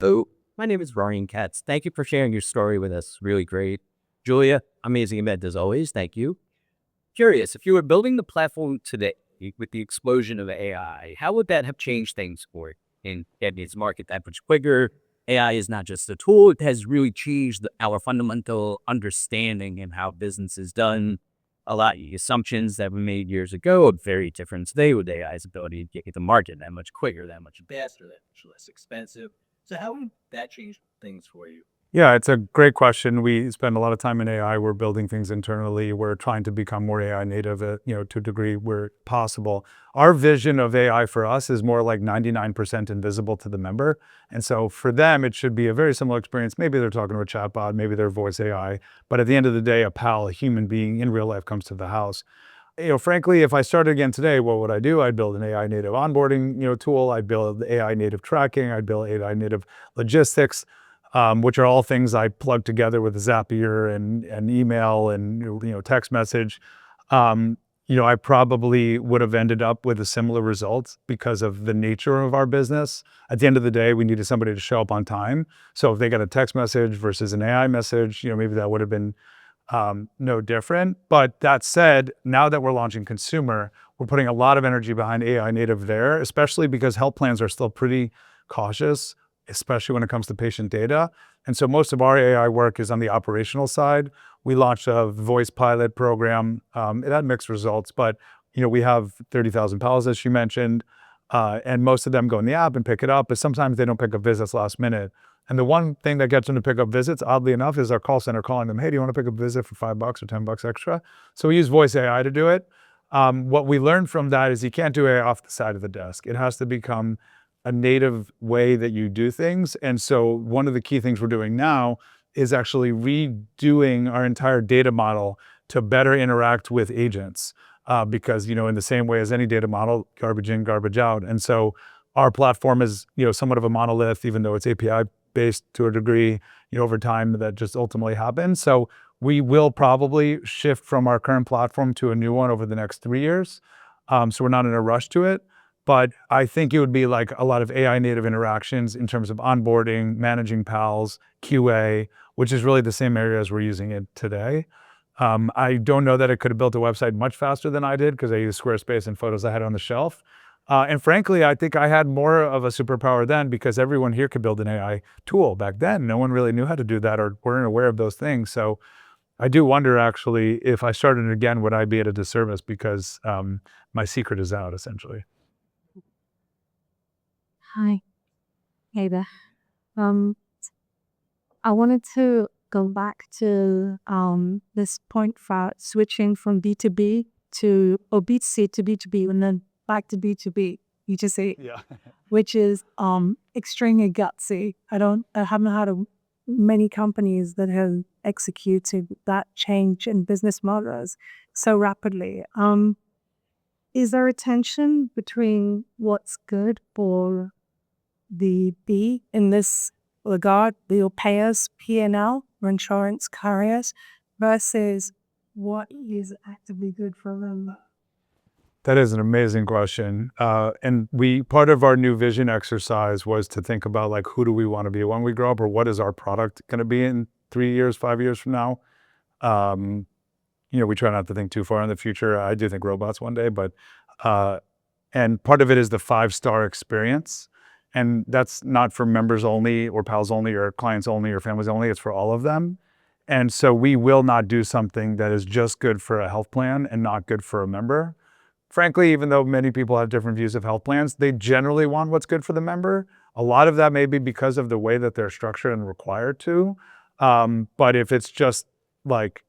Hello, my name is Ryan Katz. Thank you for sharing your story with us. Really great. Julia, amazing event as always. Thank you. Curious, if you were building the platform today with the explosion of AI, how would that have changed things for you in getting its market that much quicker? AI is not just a tool, it has really changed our fundamental understanding in how business is done. A lot of the assumptions that we made years ago are very different today with AI's ability to get the market that much quicker, that much faster, that much less expensive. So how would that change things for you? Yeah, it's a great question. We spend a lot of time in AI. We're building things internally. We're trying to become more AI native, to a degree where possible. Our vision of AI for us is more like 99% invisible to the member. And so for them, it should be a very similar experience. Maybe they're talking to a chatbot, maybe they're voice AI, but at the end of the day, a pal, a human being in real life comes to the house. Frankly, if I started again today, what would I do? I'd build an AI native onboarding, tool. I'd build AI native tracking. I'd build AI native logistics, which are all things I plug together with Zapier and email and, text message. Um, I probably would have ended up with a similar result because of the nature of our business. At the end of the day, we needed somebody to show up on time. So if they got a text message versus an AI message, maybe that would have been no different. But that said, now that we're launching consumer, we're putting a lot of energy behind AI native there, especially because health plans are still pretty cautious, especially when it comes to patient data. And so most of our AI work is on the operational side. We launched a voice pilot program. It had mixed results, but we have 30,000 pals, as you mentioned, and most of them go in the app and pick it up, but sometimes they don't pick up visits last minute. And the one thing that gets them to pick up visits, oddly enough, is our call center calling them, hey, do you want to pick up a visit for $5 or $10 extra? So we use voice AI to do it. What we learned from that is you can't do AI off the side of the desk. It has to become a native way that you do things. And so one of the key things we're doing now is actually redoing our entire data model to better interact with agents. Because, in the same way as any data model, garbage in, garbage out. And so our platform is, somewhat of a monolith, even though it's API based to a degree, over time that just ultimately happens. So we will probably shift from our current platform to a new one over the next 3 years. So we're not in a rush to it, but I think it would be like a lot of AI native interactions in terms of onboarding, managing PALs, QA, which is really the same area as we're using it today. I don't know that it could have built a website much faster than I did because I used Squarespace and photos I had on the shelf. And frankly, I think I had more of a superpower then because everyone here could build an AI tool. Back then, no one really knew how to do that or weren't aware of those things. So I do wonder, actually, if I started again, would I be at a disservice because my secret is out, essentially. Hi. Hey there. I wanted to go back to this point about switching from B2B to or B2C to B2B and then back to B2B, B2C, Yeah. which is extremely gutsy. I haven't had many companies that have executed that change in business models so rapidly. Is there a tension between what's good for the B in this regard, the payers, P&L, or insurance carriers, versus what is actively good for them? That is an amazing question. And part of our new vision exercise was to think about like, who do we want to be when we grow up, or what is our product going to be in 3 years, 5 years from now? We try not to think too far in the future. I do think robots one day, but, and part of it is the 5-star experience. And that's not for members only or pals only or clients only or families only, it's for all of them. And so we will not do something that is just good for a health plan and not good for a member. Frankly, even though many people have different views of health plans, they generally want what's good for the member. A lot of that may be because of the way that they're structured and required to. But if it's just like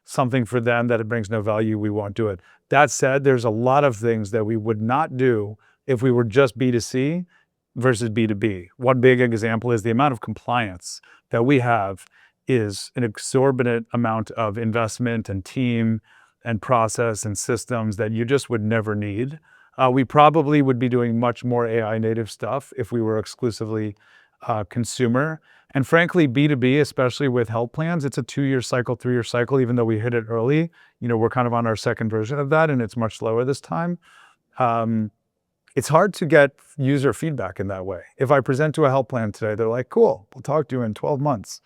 something for them that it brings no value, we won't do it. That said, there's a lot of things that we would not do if we were just B2C versus B2B. One big example is the amount of compliance that we have is an exorbitant amount of investment and team and process and systems that you just would never need. We probably would be doing much more AI native stuff if we were exclusively consumer. And frankly, B2B, especially with health plans, it's a 2-year cycle, 3-year cycle, even though we hit it early. We're kind of on our second version of that and it's much slower this time. It's hard to get user feedback in that way. If I present to a health plan today, they're like, cool, we'll talk to you in 12 months.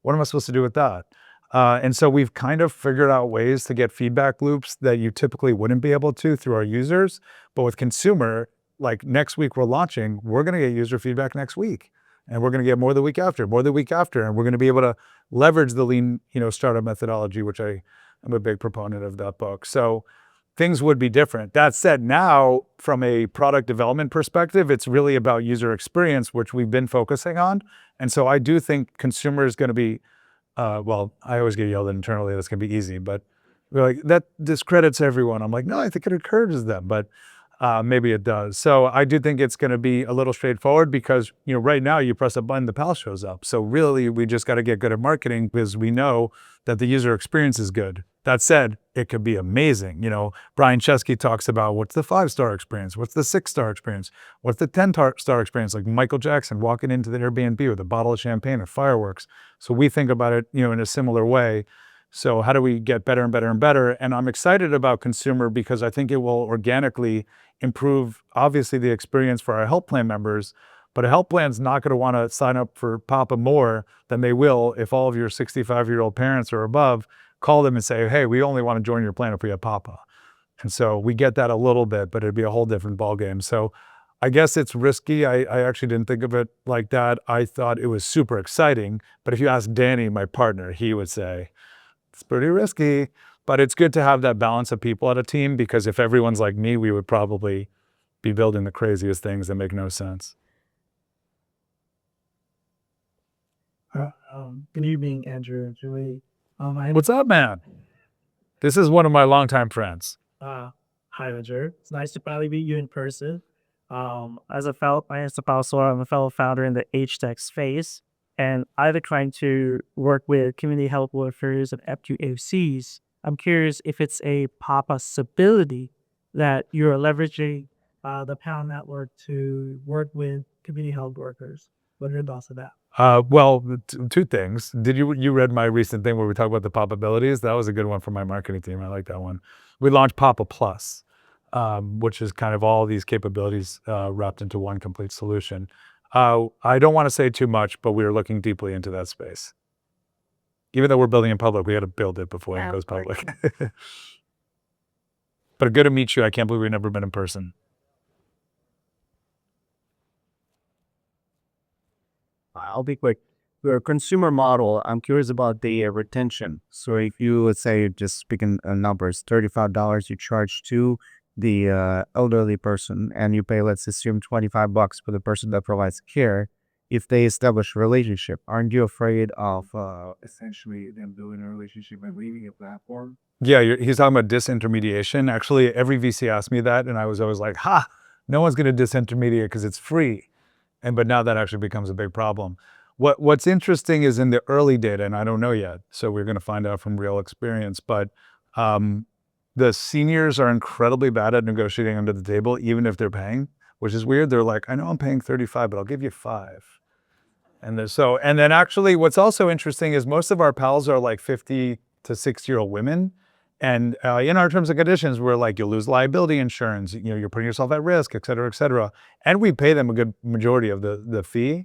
What am I supposed to do with that? And so we've kind of figured out ways to get feedback loops that you typically wouldn't be able to through our users. But with consumer, like next week we're launching, we're going to get user feedback next week. And we're going to get more the week after, more the week after. And we're going to be able to leverage the lean, startup methodology, which I am a big proponent of that book. So things would be different. That said, now from a product development perspective, it's really about user experience, which we've been focusing on. And so I do think consumer is going to be, I always get yelled at internally, that's going to be easy, but we're like, that discredits everyone. I'm like, no, I think it encourages them, but maybe it does. So I do think it's going to be a little straightforward because, right now you press a button, the PAL shows up. So really we just got to get good at marketing because we know that the user experience is good. That said, it could be amazing. Brian Chesky talks about what's the 5-star experience, what's the 6-star experience, what's the 10-star experience, like Michael Jackson walking into the Airbnb with a bottle of champagne and fireworks. So we think about it, in a similar way. So how do we get better and better and better? And I'm excited about consumer because I think it will organically improve, obviously, the experience for our health plan members. But a health plan's not going to want to sign up for Papa more than they will if all of your 65-year-old parents or above call them and say, hey, we only want to join your plan if we have Papa. And so we get that a little bit, but it'd be a whole different ballgame. So I guess it's risky. I actually didn't think of it like that. I thought it was super exciting. But if you ask Danny, my partner, he would say, it's pretty risky. But it's good to have that balance of people at a team, because if everyone's like me, we would probably be building the craziest things that make no sense. Good evening, Andrew and Julie. What's up, man? This is one of my longtime friends. Hi, Andrew. It's nice to finally meet you in person. As a fellow, my name is Paulo. I'm a fellow founder in the HealthTech space, and I've been trying to work with community health workers and FQACs. I'm curious if it's a possibility that you're leveraging the PAL network to work with community health workers. What are your thoughts on that? Well, two things. Did you read my recent thing where we talk about the popabilities? That was a good one for my marketing team. I like that one. We launched Papa Plus, which is kind of all these capabilities wrapped into one complete solution. I don't want to say too much, but we are looking deeply into that space. Even though we're building in public, we got to build it before it goes public. But good to meet you. I can't believe we've never been in person. I'll be quick. For a consumer model, I'm curious about the retention. So if you, let's say, just speaking numbers, $35 you charge to the elderly person, and you pay, let's assume, $25 for the person that provides care. If they establish a relationship, aren't you afraid of essentially them building a relationship and leaving a platform? Yeah, he's talking about disintermediation. Actually, every VC asked me that, and I was always like, no one's going to disintermediate because it's free. But now that actually becomes a big problem. What's interesting is in the early data, and I don't know yet, so we're going to find out from real experience, but the seniors are incredibly bad at negotiating under the table, even if they're paying, which is weird. They're like, I know I'm paying 35, but I'll give you 5. And then actually what's also interesting is most of our pals are like 50 to 60-year-old women. And in our terms and conditions, we're like, you'll lose liability insurance, you're putting yourself at risk, et cetera, et cetera. And we pay them a good majority of the fee.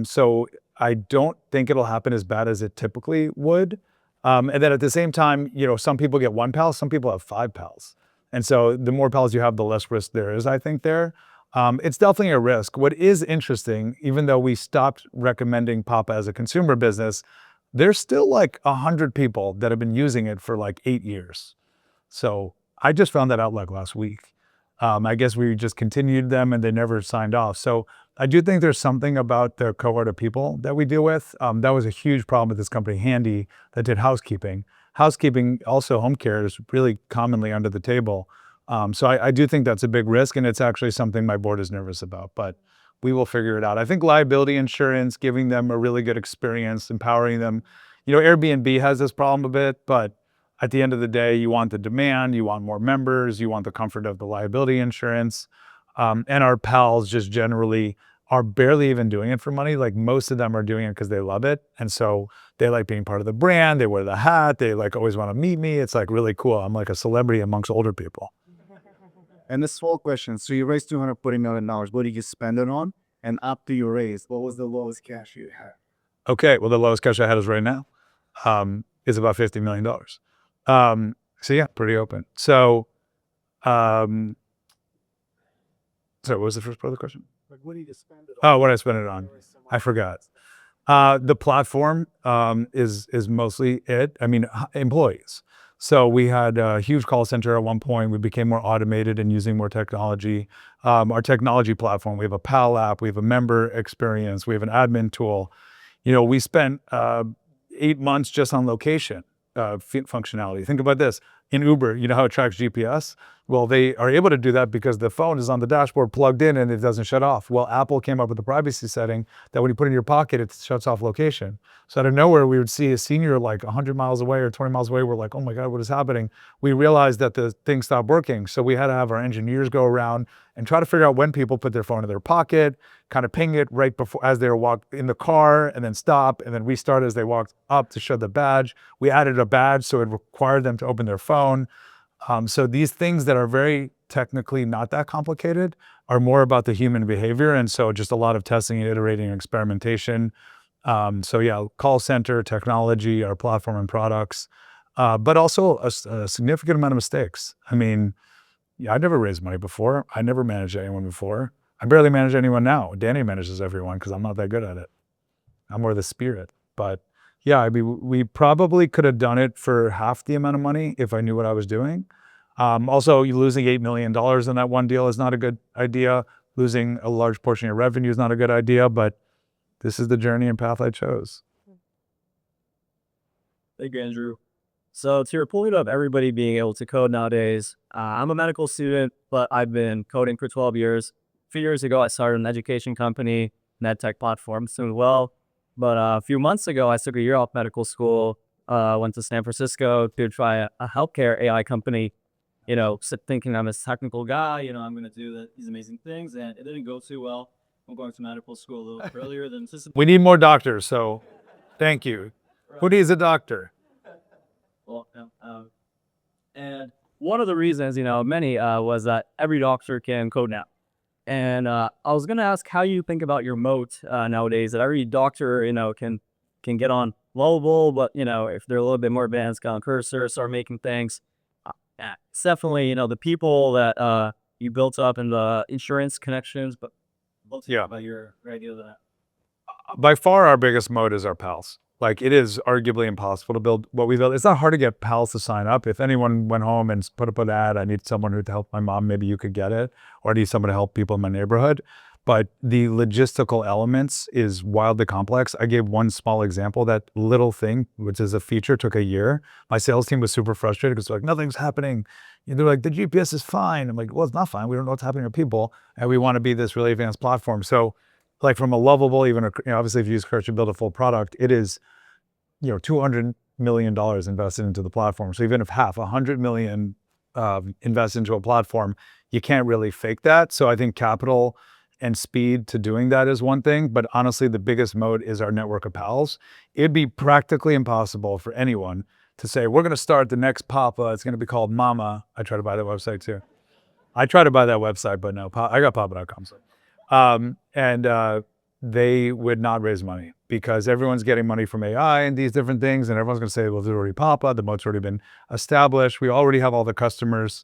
So I don't think it'll happen as bad as it typically would. And then at the same time, some people get 1 pal, some people have 5 pals. And so the more pals you have, the less risk there is, I think, there. It's definitely a risk. What is interesting, even though we stopped recommending Papa as a consumer business, there's still like 100 people that have been using it for like 8 years. So I just found that out like last week. I guess we just continued them and they never signed off. So I do think there's something about the cohort of people that we deal with. That was a huge problem with this company, Handy, that did housekeeping. Housekeeping, also home care, is really commonly under the table. So I do think that's a big risk, and it's actually something my board is nervous about, but we will figure it out. I think liability insurance, giving them a really good experience, empowering them. Airbnb has this problem a bit, but at the end of the day, you want the demand, you want more members, you want the comfort of the liability insurance. And our pals just generally are barely even doing it for money. Like most of them are doing it because they love it. And so they like being part of the brand, they wear the hat, they like always want to meet me. It's like really cool. I'm like a celebrity amongst older people. And this whole question, so you raised $240 million. What did you spend it on? And after you raised, what was the lowest cash you had? Okay, well, the lowest cash I had is right now is about $50 million. So yeah, pretty open. So, what was the first part of the question? Like, what did you spend it on? Oh, what did I spend it on? I forgot. The platform is mostly it. I mean, employees. So we had a huge call center at one point. We became more automated and using more technology. Our technology platform, we have a PAL app, we have a member experience, we have an admin tool. We spent 8 months just on location functionality. Think about this. In Uber, you know how it tracks GPS? Well, they are able to do that because the phone is on the dashboard plugged in and it doesn't shut off. Well, Apple came up with a privacy setting that when you put it in your pocket, it shuts off location. So out of nowhere, we would see a senior like 100 miles away or 20 miles away. We're like, oh my God, what is happening? We realized that the thing stopped working. So we had to have our engineers go around and try to figure out when people put their phone in their pocket, kind of ping it right before as they were walked in the car, and then stop and then restart as they walked up to show the badge. We added a badge so it required them to open their phone. So these things that are very technically not that complicated are more about the human behavior. And so just a lot of testing and iterating and experimentation. So yeah, call center, technology, our platform and products, but also a significant amount of mistakes. I mean, yeah, I never raised money before. I never managed anyone before. I barely manage anyone now. Danny manages everyone because I'm not that good at it. I'm more the spirit. But yeah, I mean, we probably could have done it for half the amount of money if I knew what I was doing. Also, you losing $8 million in that one deal is not a good idea. Losing a large portion of your revenue is not a good idea, but this is the journey and path I chose. Thank you, Andrew. So to your point of everybody being able to code nowadays, I'm a medical student, but I've been coding for 12 years. A few years ago, I started an education company, HealthTech platform, doing well. But a few months ago, I took a year off medical school, went to San Francisco to try a healthcare AI company, thinking I'm a technical guy, I'm going to do these amazing things, and it didn't go too well. I'm going to medical school a little earlier than anticipated. We need more doctors, so thank you. Who needs a doctor? Well, and one of the reasons, many was that every doctor can code now. And I was going to ask how you think about your moat nowadays, that every doctor, can get on Lovable, but, if they're a little bit more advanced, get on Cursor, start making things. It's definitely, the people that you built up in the insurance connections, but let's hear about your idea of that. By far, our biggest moat is our pals. Like, it is arguably impossible to build what we built. It's not hard to get pals to sign up. If anyone went home and put up an ad, I need someone to help my mom, maybe you could get it, or I need someone to help people in my neighborhood. But the logistical elements is wildly complex. I gave one small example. That little thing, which is a feature, took a year. My sales team was super frustrated because they're like, nothing's happening. And they're like, the GPS is fine. I'm like, well, it's not fine. We don't know what's happening to people. And we want to be this really advanced platform. So like from a lovable, even, obviously if you use Cursor to build a full product, it is, $200 million invested into the platform. So even if half, $100 million invest into a platform, you can't really fake that. So I think capital and speed to doing that is one thing, but honestly, the biggest moat is our network of pals. It'd be practically impossible for anyone to say, we're going to start the next Papa. It's going to be called Mama. I try to buy that website too. I try to buy that website, but no, I got papa.com. So. They would not raise money because everyone's getting money from AI and these different things. And everyone's going to say, well, there's already Papa. The moat's already been established. We already have all the customers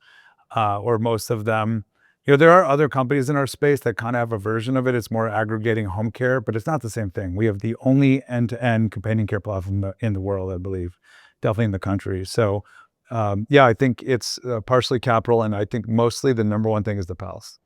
or most of them. There are other companies in our space that kind of have a version of it. It's more aggregating home care, but it's not the same thing. We have the only end-to-end companion care platform in the world, I believe, definitely in the country. So yeah, I think it's partially capital. And I think mostly the number one thing is the pals.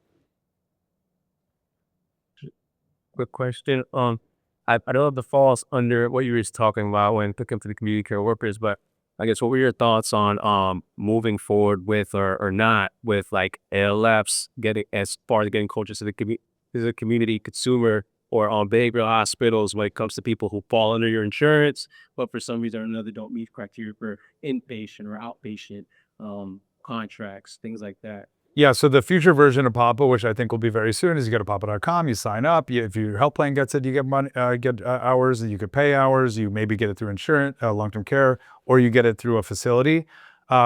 Quick question. I don't know if it falls under what you were just talking about when it comes to the community care workers, but I guess what were your thoughts on moving forward with or not with like ALFs getting as far as getting coaches to the community consumer or on behavioral hospitals when it comes to people who fall under your insurance, but for some reason or another don't meet criteria for inpatient or outpatient contracts, things like that. Yeah, so the future version of Papa, which I think will be very soon, is you go to papa.com, you sign up. If your health plan gets it, you get money, get hours, and you could pay hours. You maybe get it through insurance, long-term care, or you get it through a facility.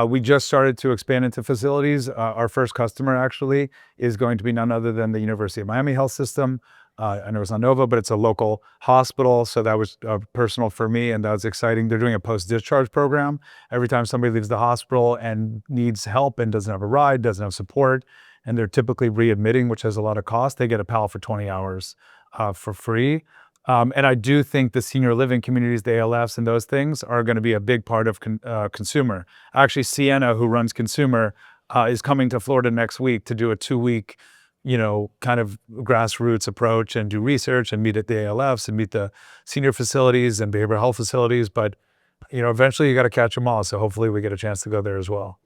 We just started to expand into facilities. Our first customer actually is going to be none other than the University of Miami Health System. I know it's not Nova, but it's a local hospital. So that was personal for me, and that was exciting. They're doing a post-discharge program. Every time somebody leaves the hospital and needs help and doesn't have a ride, doesn't have support, and they're typically readmitting, which has a lot of cost, they get a PAL for 20 hours for free. And I do think the senior living communities, the ALFs and those things are going to be a big part of consumer. Actually, Sienna, who runs consumer, is coming to Florida next week to do a 2-week kind of grassroots approach and do research and meet at the ALFs and meet the senior facilities and behavioral health facilities. But, eventually you got to catch them all. So hopefully we get a chance to go there as well.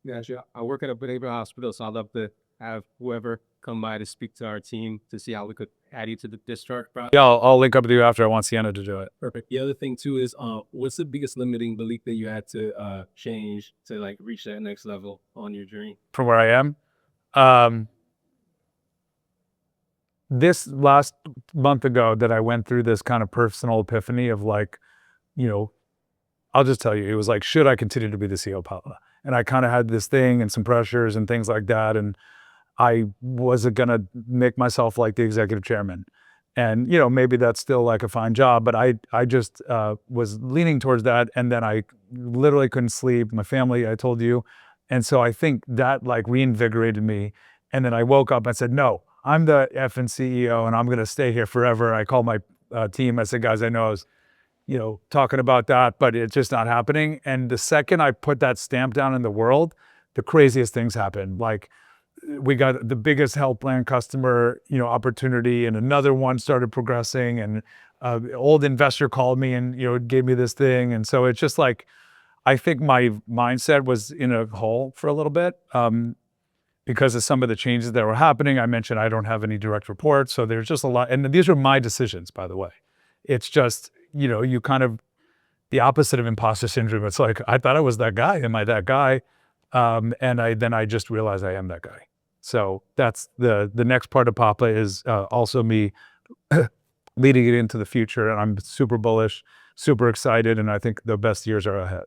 Gotcha. I work at a behavioral hospital, so I'd love to have whoever come by to speak to our team to see how we could add you to the discharge process. Yeah, I'll link up with you after. I want Sienna to do it. Perfect. The other thing too is, what's the biggest limiting belief that you had to change to like reach that next level on your journey? From where I am. This last month ago that I went through this kind of personal epiphany of like, you know, I'll just tell you, it was like, should I continue to be the CEO of Papa? And I kind of had this thing and some pressures and things like that. And I wasn't going to make myself like the executive chairman. And, you know, maybe that's still like a fine job, but I just was leaning towards that. And then I literally couldn't sleep. My family, I told you. And so I think that like reinvigorated me. And then I woke up and said, no, I'm the effing CEO and I'm going to stay here forever. I called my team. I said, guys, I know I was, you know, talking about that, but it's just not happening. And the second I put that stamp down in the world, the craziest things happened. Like we got the biggest health plan customer, you know, opportunity, and another one started progressing, and old investor called me and, you know, gave me this thing. And so it's just like, I think my mindset was in a hole for a little bit because of some of the changes that were happening. I mentioned I don't have any direct reports. So there's just a lot. And these are my decisions, by the way. It's just, you know, you kind of, the opposite of imposter syndrome. It's like, I thought I was that guy. Am I that guy? And then I just realized I am that guy. So that's the next part of Papa is also me leading it into the future. And I'm super bullish, super excited. And I think the best years are ahead.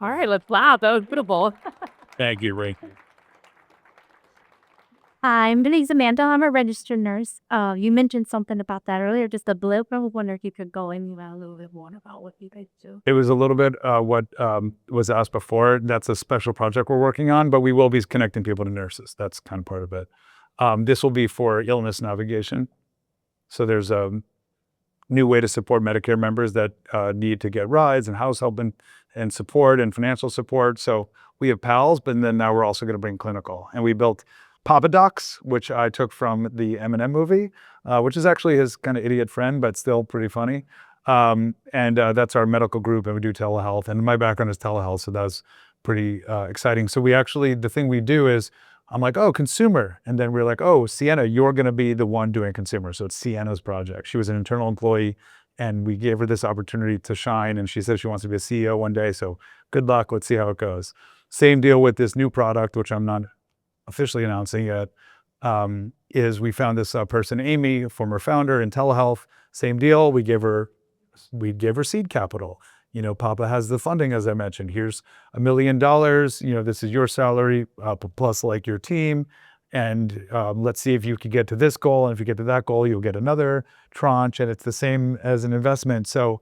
All right, wow, that was beautiful. Thank you, Ray. Hi, my name's Amanda. I'm a registered nurse. You mentioned something about that earlier, just a blip. I wonder if you could go in a little bit more about what you guys do. It was a little bit what was asked before. That's a special project we're working on, but we will be connecting people to nurses. That's kind of part of it. This will be for illness navigation. So there's a new way to support Medicare members that need to get rides and house help and support and financial support. So we have PALS, but then now we're also going to bring clinical. And we built Papa Docs, which I took from the Eminem movie, which is actually his kind of idiot friend, but still pretty funny. And that's our medical group, and we do telehealth. And my background is telehealth, so that's pretty exciting. So we actually, the thing we do is, I'm like, oh, consumer. And then we're like, oh, Sienna, you're going to be the one doing consumer. So it's Sienna's project. She was an internal employee, and we gave her this opportunity to shine. And she said she wants to be a CEO one day. So good luck. Let's see how it goes. Same deal with this new product, which I'm not officially announcing yet, is we found this person, Amy, a former founder in telehealth. Same deal. We gave her seed capital. You know, Papa has the funding, as I mentioned. Here's $1 million. You know, this is your salary plus like your team. And let's see if you can get to this goal. And if you get to that goal, you'll get another tranche. And it's the same as an investment. So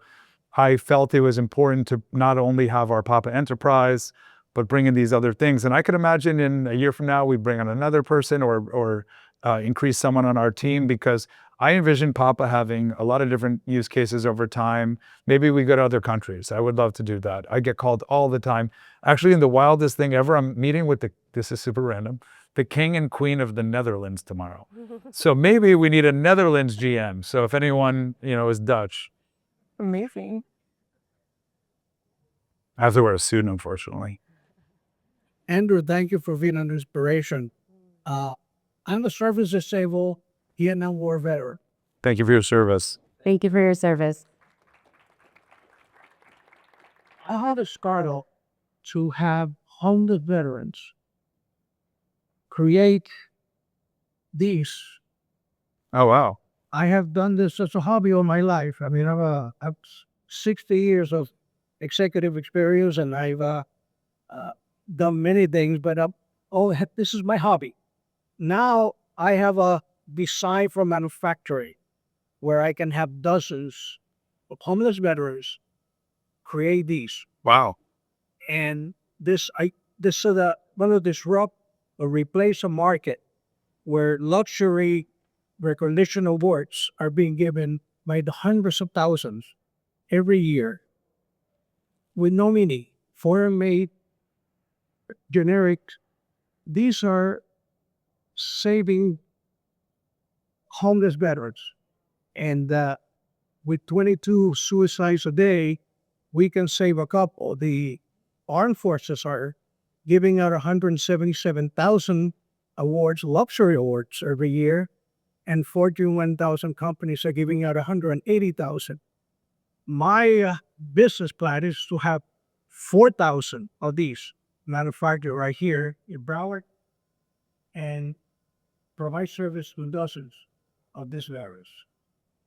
I felt it was important to not only have our Papa enterprise, but bring in these other things. And I could imagine in a year from now, we bring on another person or increase someone on our team, because I envision Papa having a lot of different use cases over time. Maybe we go to other countries. I would love to do that. I get called all the time. Actually, in the wildest thing ever, I'm meeting with this is super random, the King and Queen of the Netherlands tomorrow. So maybe we need a Netherlands GM. So if anyone, you know, is Dutch. Amazing. I have to wear a suit, unfortunately. Andrew, thank you for being an inspiration. I'm a service disabled Vietnam War veteran. Thank you for your service. Thank you for your service. I had a startup to have homeless veterans create these. Oh, wow. I have done this as a hobby all my life. I mean, I've 60 years of executive experience, and I've done many things, but this is my hobby. Now I have a design for manufacturing where I can have dozens of homeless veterans create these. Wow. And this is want to disrupt or replace a market where luxury recognition awards are being given by the hundreds of thousands every year with no meaning, foreign-made, generic. These are saving homeless veterans. And with 22 suicides a day, we can save a couple. The armed forces are giving out 177,000 awards, luxury awards every year, and Fortune 1000 companies are giving out 180,000. My business plan is to have 4,000 of these manufactured right here in Broward and provide service to dozens of these various.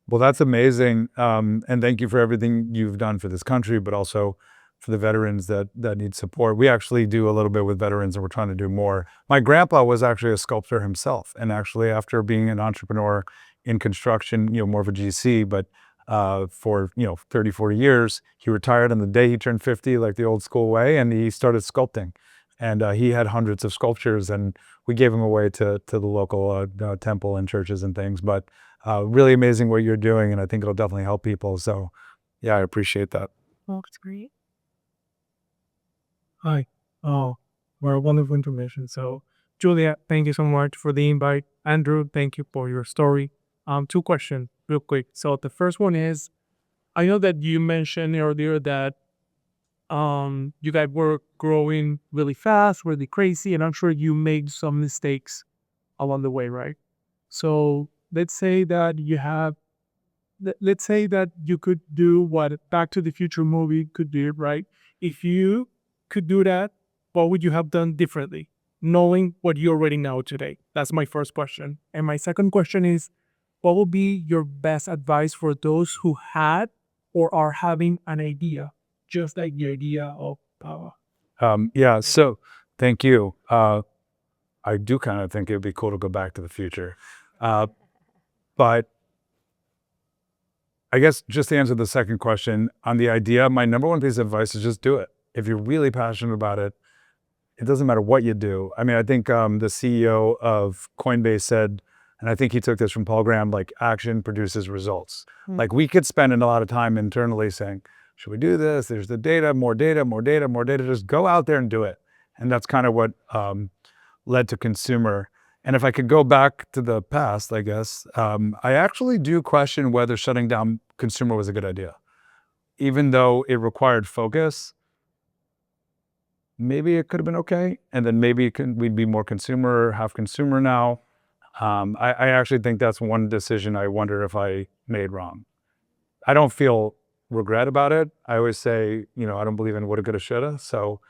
Well, that's amazing. And thank you for everything you've done for this country, but also for the veterans that need support. We actually do a little bit with veterans, and we're trying to do more. My grandpa was actually a sculptor himself. And actually, after being an entrepreneur in construction, more of a GC, but for 30, 40 years, he retired on the day he turned 50, like the old school way, and he started sculpting. And he had hundreds of sculptures, and we gave them away to the local temple and churches and things. But really amazing what you're doing, and I think it'll definitely help people. So yeah, I appreciate that. Well, it's great. Hi. Oh, well, wonderful information. So, Julia, thank you so much for the invite. Andrew, thank you for your story. 2 questions real quick. So the first one is, I know that you mentioned earlier that you guys were growing really fast, really crazy, and I'm sure you made some mistakes along the way, right? So let's say that you could do what Back to the Future movie could do, right? If you could do that, what would you have done differently, knowing what you already know today? That's my first question. And my second question is, what would be your best advice for those who had or are having an idea, just like the idea of power? Yeah, so thank you. I do kind of think it'd be cool to go back to the future. But I guess just to answer the second question on the idea, my number one piece of advice is just do it. If you're really passionate about it, it doesn't matter what you do. I mean, I think the CEO of Coinbase said, and I think he took this from Paul Graham, like action produces results. Like we could spend a lot of time internally saying, should we do this? There's the data, more data, more data, more data. Just go out there and do it. And that's kind of what led to consumer. And if I could go back to the past, I guess, I actually do question whether shutting down consumer was a good idea. Even though it required focus, maybe it could have been okay. And then maybe we'd be more consumer, half consumer now. I actually think that's one decision I wonder if I made wrong. I don't feel regret about it. I always say, I don't believe in woulda, coulda, shoulda. So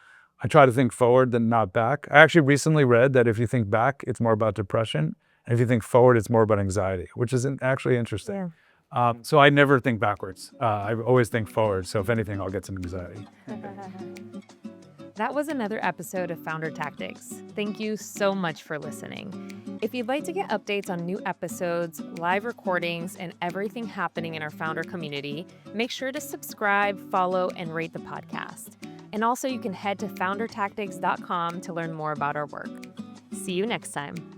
I try to think forward than not back. I actually recently read that if you think back, it's more about depression. And if you think forward, it's more about anxiety, which is actually interesting. Yeah. So I never think backwards. I always think forward. So if anything, I'll get some anxiety. That was another episode of Founder Tactics. Thank you so much for listening. If you'd like to get updates on new episodes, live recordings, and everything happening in our founder community, make sure to subscribe, follow, and rate the podcast. And also you can head to foundertactics.com to learn more about our work. See you next time.